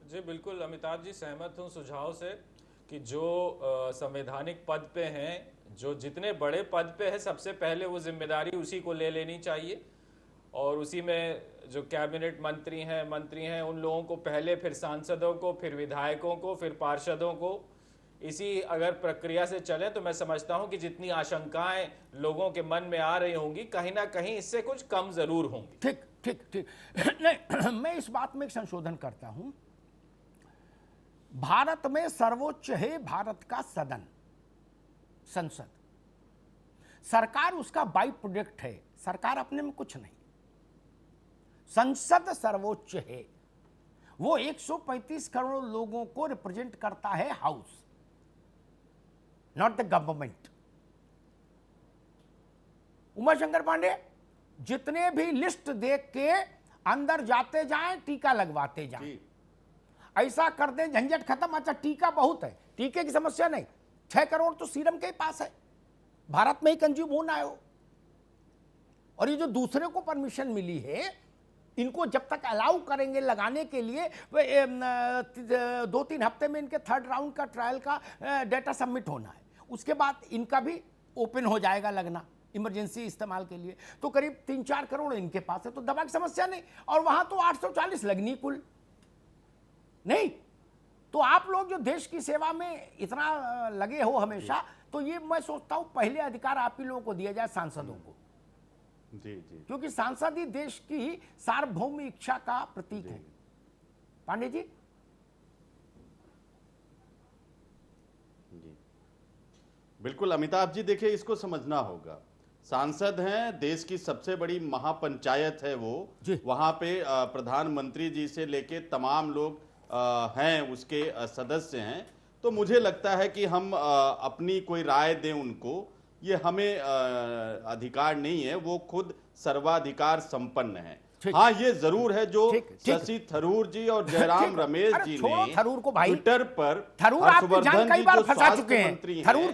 जी बिल्कुल अमिताभ जी, सहमत हूं सुझाव से कि जो संवैधानिक पद पे हैं, जो जितने बड़े पद पे है, सबसे पहले वो जिम्मेदारी उसी को ले लेनी चाहिए। और उसी में जो कैबिनेट मंत्री हैं उन लोगों को पहले, फिर सांसदों को, फिर विधायकों को, फिर पार्षदों को, इसी अगर प्रक्रिया से चले तो मैं समझता हूं कि जितनी आशंकाएं लोगों के मन में आ रही होंगी, कहीं ना कहीं इससे कुछ कम जरूर होंगी। ठीक ठीक ठीक। नहीं, मैं इस बात में एक संशोधन करता हूं। भारत में सर्वोच्च है भारत का सदन, संसद। सरकार उसका बाई प्रोडक्ट है, सरकार अपने में कुछ नहीं। संसद सर्वोच्च है, वो 135 करोड़ लोगों को रिप्रेजेंट करता है house, not the government. Umashankar Pandey, जितने भी लिस्ट देख के अंदर जाते जाएं, टीका लगवाते जाएं, ऐसा कर दें, झंझट खत्म। अच्छा टीका बहुत है, टीके की समस्या नहीं, 6 करोड़ तो सीरम के पास है, भारत में ही कंज्यूम होना है वो। और ये जो दूसरे को परमिशन मिली है, इनको जब तक अलाउ करेंगे लगाने के लिए, 2-3 हफ्ते में इनके 3rd राउंड का ट्रायल का डेटा सबमिट होना है। उसके बाद इनका भी ओपन हो जाएगा लगना इमरजेंसी इस्तेमाल के लिए। तो करीब 3-4 करोड़ इनके पास है, तो दवा की समस्या नहीं। और वहां तो 840 लगनी कुल नहीं। तो आप लोग जो देश की सेवा में इतना लगे हो हमेशा, तो ये मैं सोचता हूं पहले अधिकार आप ही लोगों को दिया जाए, सांसदों को। जी जी, क्योंकि सांसद ही देश की सार्वभौम इच्छा का प्रतीक है। पांडे जी। जी बिल्कुल अमिताभ जी, देखिए इसको समझना होगा। सांसद हैं, देश की सबसे बड़ी महापंचायत है वो, वहां पे प्रधानमंत्री जी से लेके तमाम लोग हैं, उसके सदस्य हैं। तो मुझे लगता है कि हम अपनी कोई राय दें उनको, ये हमें अधिकार नहीं है। वो खुद सर्वाधिकार संपन्न है। हाँ, ये जरूर है जो शशि थरूर जी और जयराम रमेश जी ने थरूर को भाई ट्विटर पर, थरूर आपकी जान कई बार फंसा चुके हैं।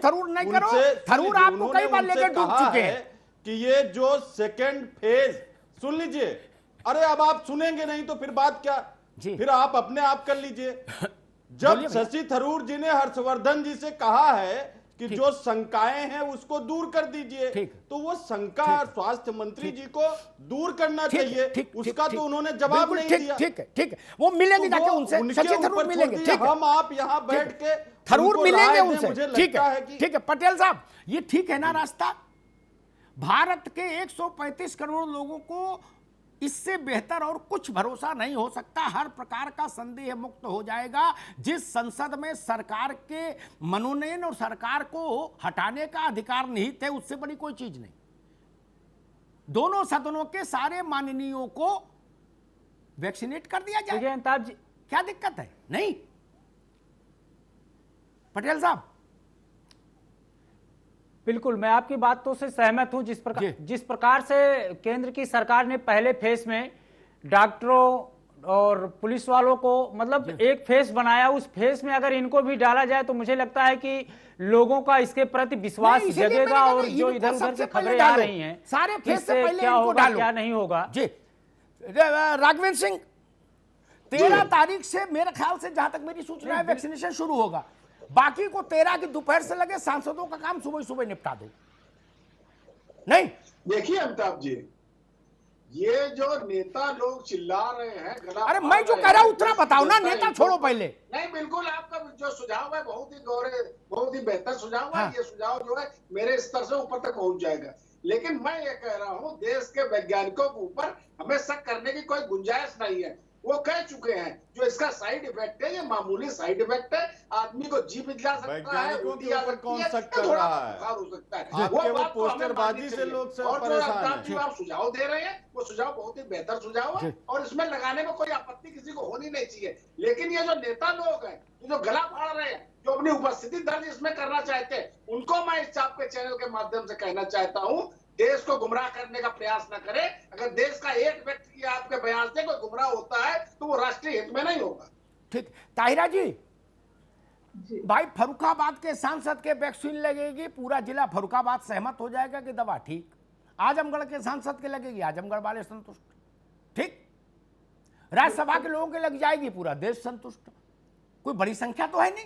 थरूर नहीं करो, थरूर आपको कई बार लेकर डूब चुके हैं कि ये जो सेकंड फेज, सुन लीजिए, अरे अब आप सुनेंगे नहीं तो फिर बात क्या, फिर आप अपने आप कर लीजिए। जब शशि थरूर जी ने हर्षवर्धन जी से कहा है कि जो शंकाएं हैं उसको दूर कर दीजिए, तो वो शंका स्वास्थ्य मंत्री जी को दूर करना चाहिए। उसका तो उन्होंने जवाब नहीं दिया। ठीक है, वो मिलेंगे जाके उनसे, शशि थरूर मिलेंगे। ठीक है, हम आप यहाँ बैठ के थरूर मिलेंगे उनसे। मुझे ठीक लगता है, कि ठीक है पटेल साहब, ये ठीक है ना रास्ता? भारत के 135 करोड़ लोगों को इससे बेहतर और कुछ भरोसा नहीं हो सकता। हर प्रकार का संदेह मुक्त हो जाएगा। जिस संसद में सरकार के मनोनयन और सरकार को हटाने का अधिकार निहित है, उससे बड़ी कोई चीज नहीं। दोनों सदनों के सारे माननीयों को वैक्सीनेट कर दिया जाए। अमिताभ जी, क्या दिक्कत है? नहीं पटेल साहब, बिल्कुल मैं आपकी बातों से सहमत हूं। जिस प्रकार से केंद्र की सरकार ने पहले फेस में डॉक्टरों और पुलिस वालों को मतलब एक फेस बनाया, उस फेस में अगर इनको भी डाला जाए तो मुझे लगता है कि लोगों का इसके प्रति विश्वास जगेगा। और जो इधर उधर से खबरें आ रही हैं, सारे फेस से पहले क्या होगा क्या नहीं होगा। जी राघवेंद्र सिंह, 13 तारीख से मेरे ख्याल से, जहां तक मेरी सूचना है, वैक्सीनेशन शुरू होगा। बाकी को 13 की दोपहर से लगे, सांसदों का काम सुबह सुबह निपटा दो। नहीं देखिए अमिताभ जी, ये जो नेता लोग चिल्ला रहे हैं, अरे मैं जो कह रहा हूं उतना बताओ ना, नेता छोड़ो पहले। नहीं, बिल्कुल आपका जो सुझाव है बहुत ही गौरे, बहुत ही बेहतर सुझाव है। ये सुझाव जो है मेरे स्तर से ऊपर तक पहुंच जाएगा। लेकिन मैं ये कह रहा हूं, देश के वैज्ञानिकों के ऊपर हमें शक करने की कोई गुंजाइश नहीं है। वो कह चुके हैं जो इसका साइड इफेक्ट है, ये मामूली साइड इफेक्ट है। आदमी को जीभ जा सकता है, वैज्ञानिकों उल्टी के आ ऊपर सकती कौन है, शक या कर थोड़ा रहा है? बुखार हो सकता है। आपके वो वो बात तो हमें पोस्टरबाजी माननी से चाहिए। लोग सब और जो परेशान अमिताभ हैं। जी आप सुझाव दे रहे हैं, वो सुझाव बहुत ही बेहतर सुझाव है और इसमें लगाने में कोई आपत्ति किसी को होनी नहीं चाहिए। लेकिन ये जो नेता लोग हैं, जो गला फाड़ रहे हैं, जो अपनी उपस्थिति दर्ज इसमें करना चाहते हैं, उनको मैं इस आपके चैनल के माध्यम से कहना चाहता हूं, देश को गुमराह करने का प्रयास न करें। अगर देश का एक व्यक्ति आपके बयान से कोई गुमराह होता है तो वो राष्ट्रीय हित में नहीं होगा। ठीक, ताहिरा जी, जी भाई फर्रुखाबाद के सांसद के वैक्सीन लगेगी, पूरा जिला फर्रुखाबाद सहमत हो जाएगा कि दवा ठीक। आजमगढ़ के सांसद के लगेगी, आजमगढ़ वाले संतुष्ट। ठीक, राज्यसभा के लोगों के लग जाएगी, पूरा देश संतुष्ट। कोई बड़ी संख्या तो है नहीं।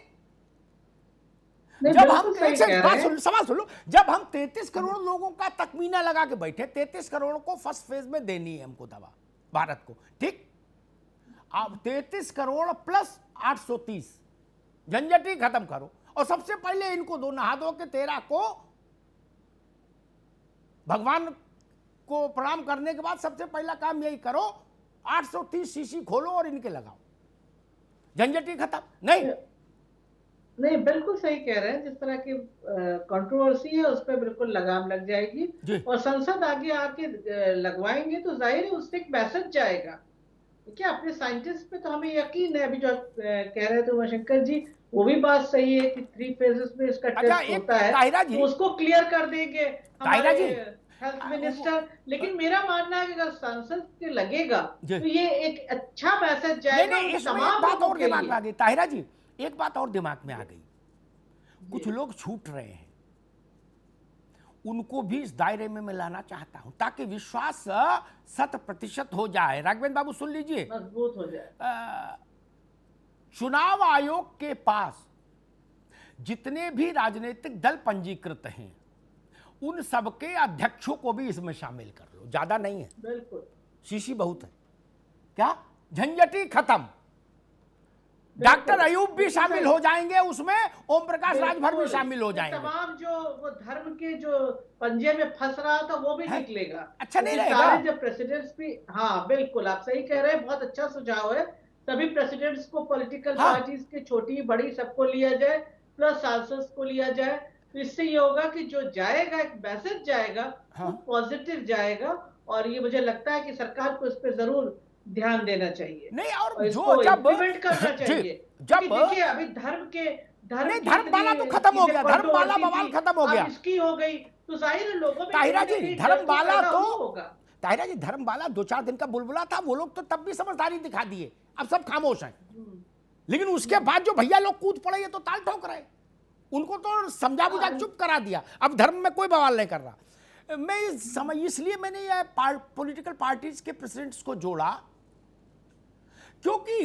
नहीं, जब बिल्कुल हम सही कह रहे हैं। सवाल सुन लो, जब हम 33 करोड़ लोगों का तखमीना लगा के बैठे, 33 करोड़ को फर्स्ट फेज में देनी है हमको दवा, भारत को। ठीक, अब 33 करोड़ प्लस 830, झंझट ही खत्म करो। और सबसे पहले इनको दो, नहा दो के 13 को भगवान को प्रणाम करने के बाद सबसे पहला काम यही करो, 830 सीसी खोलो और इनके लगाओ, झंझट ही खत्म। नहीं, बिल्कुल सही कह रहे हैं। जिस तरह की कंट्रोवर्सी है उस पर बिल्कुल लगाम लग जी। जाएगी और संसद आगे आके लगवाएंगे तो जाहिर है उससे एक मैसेज जाएगा। देखिए, अपने साइंटिस्ट पे तो हमें यकीन है। अभी जो कह रहे थे उमाशंकर जी, वो भी बात सही है कि 3 फेजेस में इसका टेस्ट होता है, तो उसको क्लियर कर देंगे हमारे हेल्थ मिनिस्टर। लेकिन मेरा मानना है कि अगर संसद के लगेगा तो ये एक अच्छा मैसेज जाएगा। इसमें एक बात और दिमाग में आ गई ताहिरा जी, एक बात और दिमाग में आ गई। कुछ लोग छूट रहे हैं, उनको भी इस दायरे में मैं लाना चाहता हूं ताकि विश्वास 100% हो जाए। राघवेंद्र बाबू सुन लीजिए, मजबूत हो जाए। चुनाव आयोग के पास जितने भी राजनीतिक दल पंजीकृत हैं, उन सबके अध्यक्षों को भी इसमें शामिल कर लो। ज्यादा नहीं है, बिल्कुल शीशी बहुत है। क्या झंझटी खत्म। डॉक्टर अयूब भी शामिल हो जाएंगे उसमें, ओम प्रकाश राजभर भी शामिल हो जाएंगे। तमाम जो वो धर्म के जो पंजे में फंस रहा था वो भी निकलेगा। अच्छा नहीं क्योंकि रहेगा। सारे जो प्रेसिडेंट्स भी, हाँ बिल्कुल आप सही कह रहे हैं, बहुत अच्छा सुझाव है। सभी प्रेसिडेंट्स को, पॉलिटिकल पार्टीज के छोटी बड़ी सबको लिया जाए, प्लस सांसद को लिया जाए। तो इससे ये होगा कि जो जाएगा, एक मैसेज जाएगा, वो पॉजिटिव जाएगा। और ये मुझे लगता है कि सरकार को इस पे जरूर ध्यान देना चाहिए। नहीं, और इसको जो जब इम्प्लीमेंट करना चाहिए। जब देखिए, अभी धर्म धर्म वाला तो खत्म हो गया, धर्म वाला बवाल खत्म हो गया। इसकी हो गई तो जाहिर है लोगों में ताहिरा जी, धर्म वाला तो होगा। ताहिरा जी, धर्म वाला 2-4 दिन का बुलबुला था, वो लोग तो तब भी समझदारी दिखा दिए, अब सब खामोश हैं। लेकिन उसके बाद जो भैया लोग कूद पड़े, ये तो ताल ठोक रहे, उनको तो समझा बुझा चुप करा दिया। अब धर्म में कोई बवाल नहीं कर रहा। मैं इसलिए मैंने ये पॉलिटिकल पार्टीज के प्रेसिडेंट्स को जोड़ा, क्योंकि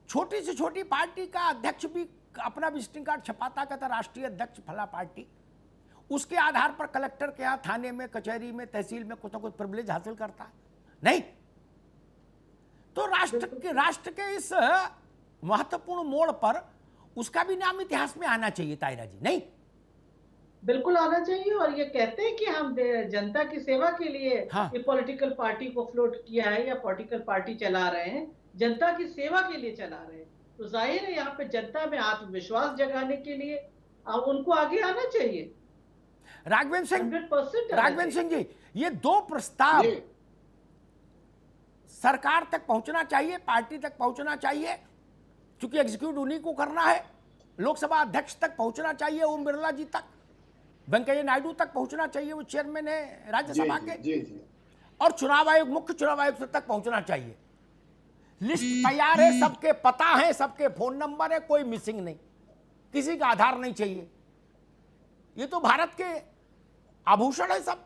छोटी से छोटी पार्टी का अध्यक्ष भी अपना विजिटिंग कार्ड छपाता, कहता राष्ट्रीय अध्यक्ष फला पार्टी, उसके आधार पर कलेक्टर के यहाँ, थाने में, कचहरी में, तहसील में कुछ ना कुछ प्रिविलेज हासिल करता है। नहीं तो राष्ट्र के इस महत्वपूर्ण मोड़ पर उसका भी नाम इतिहास में आना चाहिए ताहिरा जी। नहीं, बिल्कुल आना चाहिए। और ये कहते हैं कि हम जनता की सेवा के लिए ये पॉलिटिकल पार्टी को फ्लोट किया है या पॉलिटिकल पार्टी चला रहे हैं, जनता की सेवा के लिए चला रहे हैं। तो जाहिर है यहाँ पे जनता में आत्मविश्वास जगाने के लिए अब उनको आगे आना चाहिए। राघवेंद्र सिंह 100% राघवेंद्र सिंह जी, ये 2 प्रस्ताव सरकार तक पहुंचना चाहिए, पार्टी तक पहुंचना चाहिए, क्योंकि एग्जीक्यूट उन्हीं को करना है। लोकसभा अध्यक्ष तक पहुंचना चाहिए, ओम बिरला जी तक, वेंकैया नायडू तक पहुंचना चाहिए, वो चेयरमैन है राज्यसभा के, और चुनाव आयोग, मुख्य चुनाव आयोग तक पहुंचना चाहिए। लिस्ट तैयार है, सबके पता है, सबके फोन नंबर है, कोई मिसिंग नहीं, किसी का आधार नहीं चाहिए। ये तो भारत के आभूषण है सब।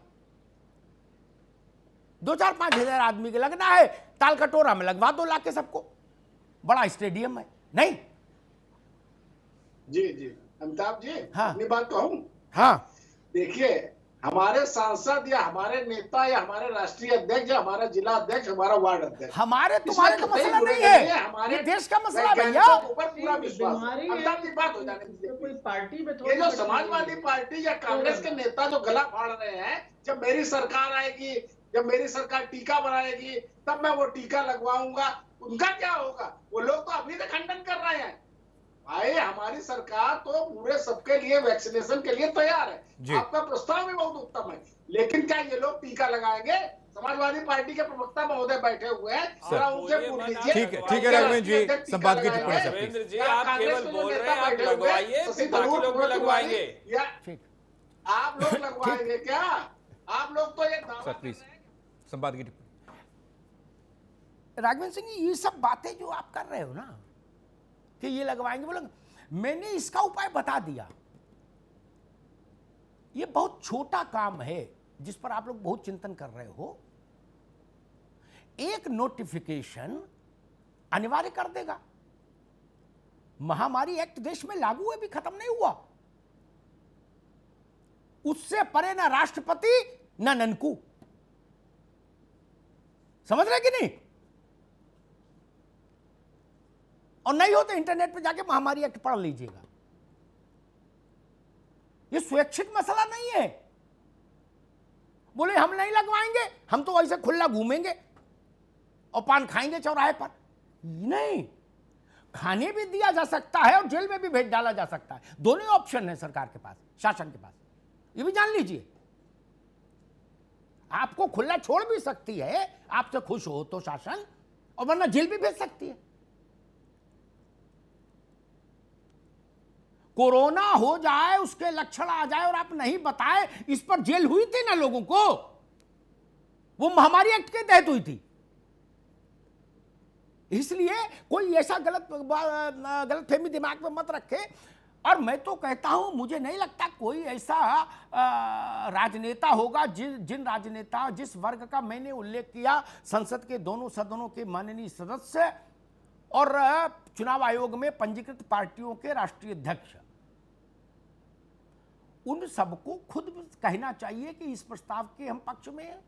2-4-5 हजार आदमी के लगना है, ताल कटोरा में लगवा दो लाके सबको, बड़ा स्टेडियम है। नहीं जी अमिताभ जी, हाँ, अपनी बात कहूं? हाँ, देखिए, हमारे सांसद या हमारे नेता या हमारे राष्ट्रीय अध्यक्ष या हमारा जिला अध्यक्ष, हमारा वार्ड अध्यक्ष, हमारे तुम्हारे का मसला नहीं है, हमारे देश का मसला है भैया। ऊपर पूरा विश्वास। अमिताभ जी, बात हो जाने दीजिए। कोई पार्टी में ये जो समाजवादी पार्टी या कांग्रेस के नेता जो गला फाड़ रहे हैं, जब मेरी सरकार आएगी, जब मेरी सरकार टीका बनाएगी तब मैं वो टीका लगवाऊंगा, उनका क्या होगा? वो लोग तो अभी तक खंडन कर रहे हैं। भाई हमारी सरकार तो पूरे सबके लिए वैक्सीनेशन के लिए तैयार है, आपका प्रस्ताव भी बहुत उत्तम है, लेकिन क्या ये लोग टीका लगाएंगे? समाजवादी पार्टी के प्रवक्ता महोदय बैठे हुए हैं, जरा उनसे पूछ लीजिए। ठीक है राघवेंद्र जी, संवाद की टिप्पणी से रविंद्र जी, आप केवल बोल रहे हैं, आप लगवाइए, फिर बाकी लोग भी लगवाएंगे। आप लोग लगवाएंगे क्या? आप लोग तो ये दावा सर प्लीज संवाद की टिप्पणी। राघवेंद्र सिंह जी, ये सब बातें जो आप कर रहे हो ना कि ये लगवाएंगे, बोलो मैंने इसका उपाय बता दिया। ये बहुत छोटा काम है जिस पर आप लोग बहुत चिंतन कर रहे हो। एक नोटिफिकेशन अनिवार्य कर देगा। महामारी एक्ट देश में लागू है, भी खत्म नहीं हुआ। उससे परे ना राष्ट्रपति ना ननकू, समझ रहे कि नहीं? और नहीं हो तो इंटरनेट पे जाके महामारी एक्ट पढ़ लीजिएगा। ये स्वैच्छिक मसला नहीं है। बोले हम नहीं लगवाएंगे, हम तो ऐसे खुला घूमेंगे और पान खाएंगे चौराहे पर। नहीं, खाने भी दिया जा सकता है और जेल में भी भेज डाला जा सकता है। दोनों ऑप्शन है सरकार के पास, शासन के पास, ये भी जान लीजिए। आपको खुला छोड़ भी सकती है, आपसे खुश हो तो शासन, और वरना जेल भी भेज सकती है। कोरोना हो जाए, उसके लक्षण आ जाए और आप नहीं बताए, इस पर जेल हुई थी ना लोगों को, वो महामारी एक्ट के तहत हुई थी। इसलिए कोई ऐसा गलतफहमी दिमाग में मत रखे। और मैं तो कहता हूं, मुझे नहीं लगता कोई ऐसा राजनेता होगा, जिन राजनेता, जिस वर्ग का मैंने उल्लेख किया, संसद के दोनों सदनों के माननीय सदस्य और चुनाव आयोग में पंजीकृत पार्टियों के राष्ट्रीय अध्यक्ष, उन सबको खुद कहना चाहिए कि इस प्रस्ताव के हम पक्ष में हैं।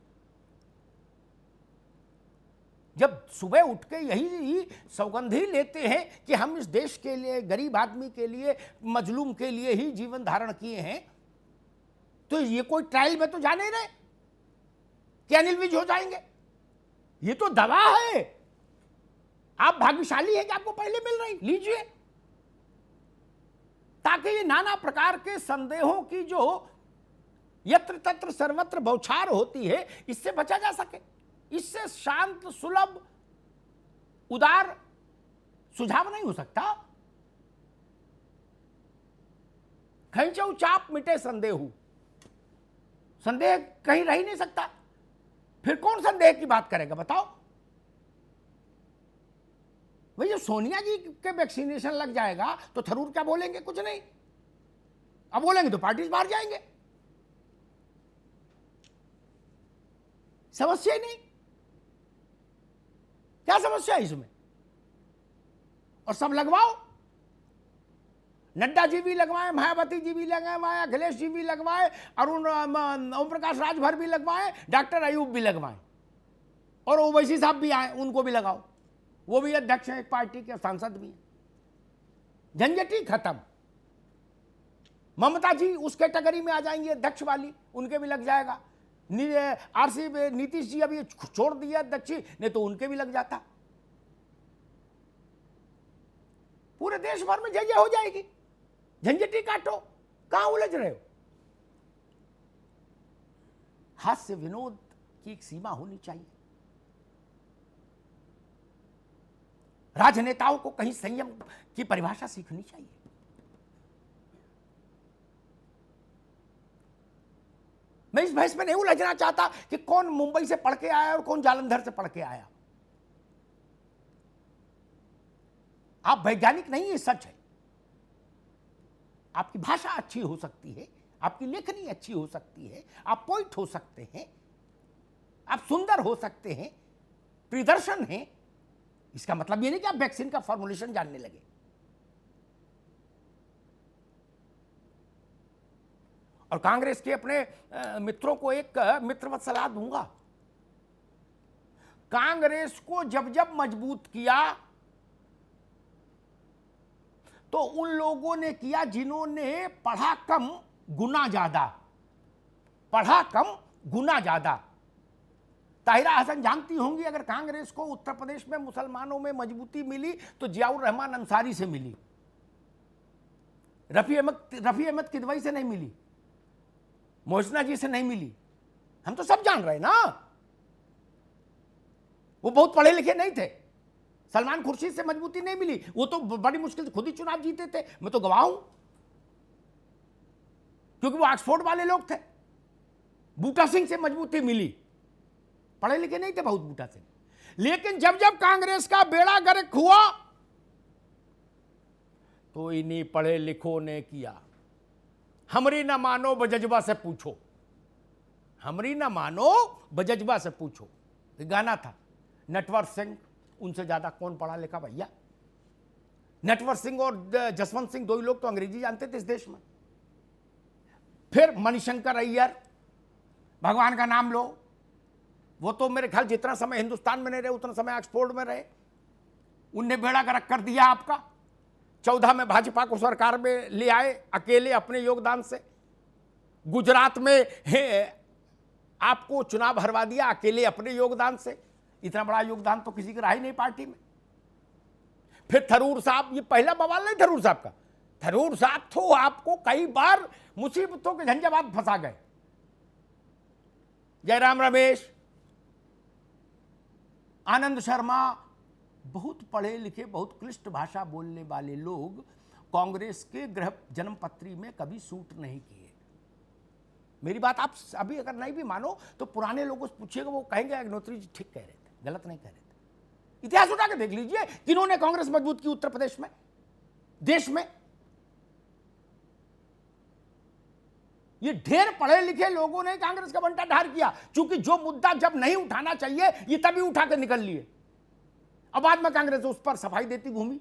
जब सुबह उठ के यही सौगंधी लेते हैं कि हम इस देश के लिए, गरीब आदमी के लिए, मजलूम के लिए ही जीवन धारण किए हैं, तो ये कोई ट्रायल में तो जा नहीं रहे कि अनिल विज हो जाएंगे। ये तो दवा है। आप भाग्यशाली हैं कि आपको पहले मिल रही, लीजिए, ताकि ये नाना प्रकार के संदेहों की जो यत्र तत्र सर्वत्र बौछार होती है, इससे बचा जा सके। इससे शांत, सुलभ, उदार सुझाव नहीं हो सकता। खैंचो चाप मिटे संदेहु, संदेह कहीं रह ही नहीं सकता। फिर कौन संदेह की बात करेगा बताओ? भाई जो सोनिया जी के वैक्सीनेशन लग जाएगा तो थरूर क्या बोलेंगे? कुछ नहीं। अब बोलेंगे तो पार्टी बाहर जाएंगे। समस्या ही नहीं। क्या समस्या है इसमें? और सब लगवाओ। नड्डा जी भी लगवाए, मायावती जी भी लगवाए, अखिलेश जी भी लगवाए, अरुण ओम प्रकाश राजभर भी लगवाए, डॉक्टर अयूब भी लगवाए, और ओवैसी साहब भी आए, उनको भी लगाओ। वो भी अध्यक्ष है एक पार्टी के, सांसद भी है। झंझटी खत्म। ममता जी उस कैटेगरी में आ जाएंगी, अध्यक्ष वाली, उनके भी लग जाएगा। आरसी नीतीश जी अभी छोड़ दिया अध्यक्ष, नहीं तो उनके भी लग जाता। पूरे देश भर में जय हो जाएगी। झंझटी काटो, कहां उलझ रहे हो? हास्य विनोद की एक सीमा होनी चाहिए। राजनेताओं को कहीं संयम की परिभाषा सीखनी चाहिए। मैं इस बहस में नहीं उलझना चाहता कि कौन मुंबई से पढ़ के आया और कौन जालंधर से पढ़ के आया। आप वैज्ञानिक नहीं, ये सच है। आपकी भाषा अच्छी हो सकती है, आपकी लेखनी अच्छी हो सकती है, आप पोइट हो सकते हैं, आप सुंदर हो सकते हैं, प्रियदर्शन हैं। इसका मतलब ये नहीं कि आप वैक्सीन का फॉर्मुलेशन जानने लगे। और कांग्रेस के अपने मित्रों को एक मित्रवत सलाह दूंगा। कांग्रेस को जब जब मजबूत किया तो उन लोगों ने किया जिन्होंने पढ़ा कम गुना ज्यादा, पढ़ा कम गुना ज्यादा। ताहिरा हसन जानती होंगी, अगर कांग्रेस को उत्तर प्रदेश में मुसलमानों में मजबूती मिली तो जियाउर रहमान अंसारी से मिली, रफी अहमद किदवई से नहीं मिली, मोहसिना जी से नहीं मिली। हम तो सब जान रहे हैं ना, वो बहुत पढ़े लिखे नहीं थे। सलमान खुर्शीद से मजबूती नहीं मिली, वो तो बड़ी मुश्किल से खुद ही चुनाव जीते थे, मैं तो गवाह हूं, क्योंकि वो ऑक्सफोर्ड वाले लोग थे। बूटा सिंह से मजबूती मिली, पढ़े लिखे नहीं थे बहुत बूटा सिंह। लेकिन जब जब कांग्रेस का बेड़ा गर्क हुआ तो इन्हीं पढ़े लिखों ने किया। हमरी ना मानो बजजबा से पूछो, हमरी ना मानो बजजबा से पूछो, गाना था। नटवर सिंह, उनसे ज्यादा कौन पढ़ा लिखा भैया? नटवर सिंह और जसवंत सिंह, दो ही लोग तो अंग्रेजी जानते थे इस देश में। फिर मणिशंकर अय्यर, भगवान का नाम लो, वो तो मेरे ख्याल जितना समय हिंदुस्तान में नहीं रहे उतना समय ऑक्सफोर्ड में रहे। उनने बेड़ा गर्क कर दिया आपका। 14 में भाजपा को सरकार में ले आए अकेले अपने योगदान से। गुजरात में आपको चुनाव हरवा दिया अकेले अपने योगदान से। इतना बड़ा योगदान तो किसी का रहा ही नहीं पार्टी में। फिर थरूर साहब, ये पहला बवाल नहीं थरूर साहब का। थरूर साहब तो आपको कई बार मुसीबतों के झंझावात फंसा गए। जयराम रमेश, आनंद शर्मा, बहुत पढ़े लिखे, बहुत क्लिष्ट भाषा बोलने वाले लोग कांग्रेस के गृह जन्मपत्री में कभी सूट नहीं किए। मेरी बात आप अभी अगर नहीं भी मानो तो पुराने लोगों से पूछिएगा, वो कहेंगे अग्निहोत्री जी ठीक कह रहे थे, गलत नहीं कह रहे थे। इतिहास उठा के देख लीजिए, किन्होंने कांग्रेस मजबूत की उत्तर प्रदेश में, देश में। ये ढेर पढ़े लिखे लोगों ने कांग्रेस का बंटा ढार किया, क्योंकि जो मुद्दा जब नहीं उठाना चाहिए ये तभी उठा के निकल लिए। अब बाद में कांग्रेस उस पर सफाई देती घूमी।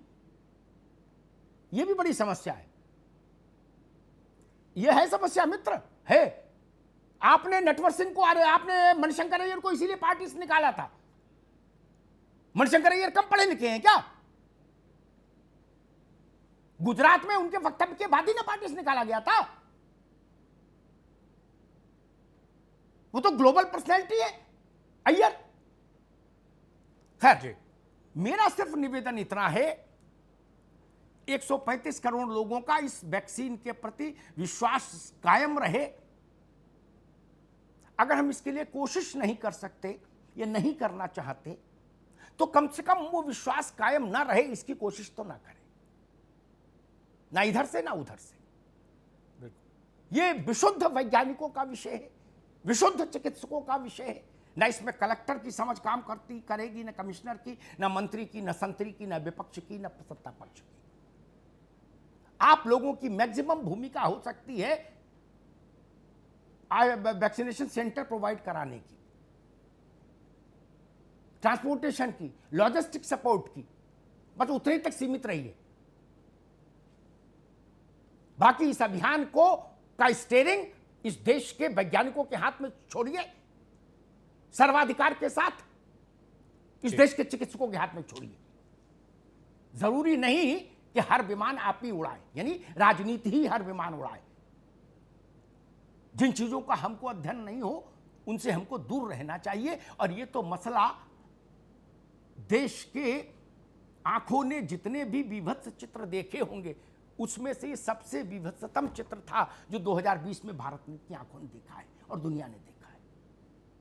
ये भी बड़ी समस्या है। यह है समस्या मित्र, है। आपने नटवर सिंह को, आपने मणिशंकर अय्यर को इसीलिए पार्टी से निकाला था। मणिशंकर अय्यर कम पढ़े लिखे हैं क्या? गुजरात में उनके वक्तव्य के बाद ही ना पार्टी से निकाला गया था। वो तो ग्लोबल पर्सनैलिटी है अय्यर। खैर, मेरा सिर्फ निवेदन इतना है, 135 करोड़ लोगों का इस वैक्सीन के प्रति विश्वास कायम रहे। अगर हम इसके लिए कोशिश नहीं कर सकते या नहीं करना चाहते तो कम से कम वो विश्वास कायम ना रहे, इसकी कोशिश तो ना करें, ना इधर से ना उधर से। ये विशुद्ध वैज्ञानिकों का विषय है, विशुद्ध चिकित्सकों का विषय है। ना इसमें कलेक्टर की समझ काम करेगी, ना कमिश्नर की, ना मंत्री की, ना संतरी की, ना विपक्ष की, ना सत्ता पक्ष की। आप लोगों की मैक्सिमम भूमिका हो सकती है वैक्सीनेशन सेंटर प्रोवाइड कराने की, ट्रांसपोर्टेशन की, लॉजिस्टिक सपोर्ट की, बस उतने तक सीमित रहिए। बाकी इस अभियान को का स्टीयरिंग इस देश के वैज्ञानिकों के हाथ में छोड़िए, सर्वाधिकार के साथ इस देश के चिकित्सकों के हाथ में छोड़िए। जरूरी नहीं कि हर विमान आप ही उड़ाए, यानी राजनीति ही हर विमान उड़ाए। जिन चीजों का हमको अध्ययन नहीं हो उनसे हमको दूर रहना चाहिए। और ये तो मसला देश के आंखों ने जितने भी विभत्स चित्र देखे होंगे उसमें से सबसे विभत्सतम चित्र था जो 2020 में भारत की आंखों ने देखा है और दुनिया ने देखा है।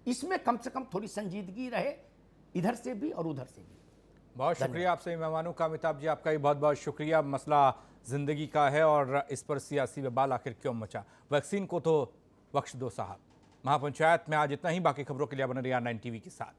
इसमें कम से कम थोड़ी संजीदगी रहे, इधर से भी और उधर से भी। बहुत शुक्रिया आपसे मेहमानों का। अमिताभ जी, आपका भी बहुत बहुत शुक्रिया। मसला जिंदगी का है और इस पर सियासी बवाल आखिर क्यों मचा? वैक्सीन को तो बख्श दो साहब। महापंचायत में आज इतना ही। बाकी खबरों के लिए बने रहिए R9 TV के साथ।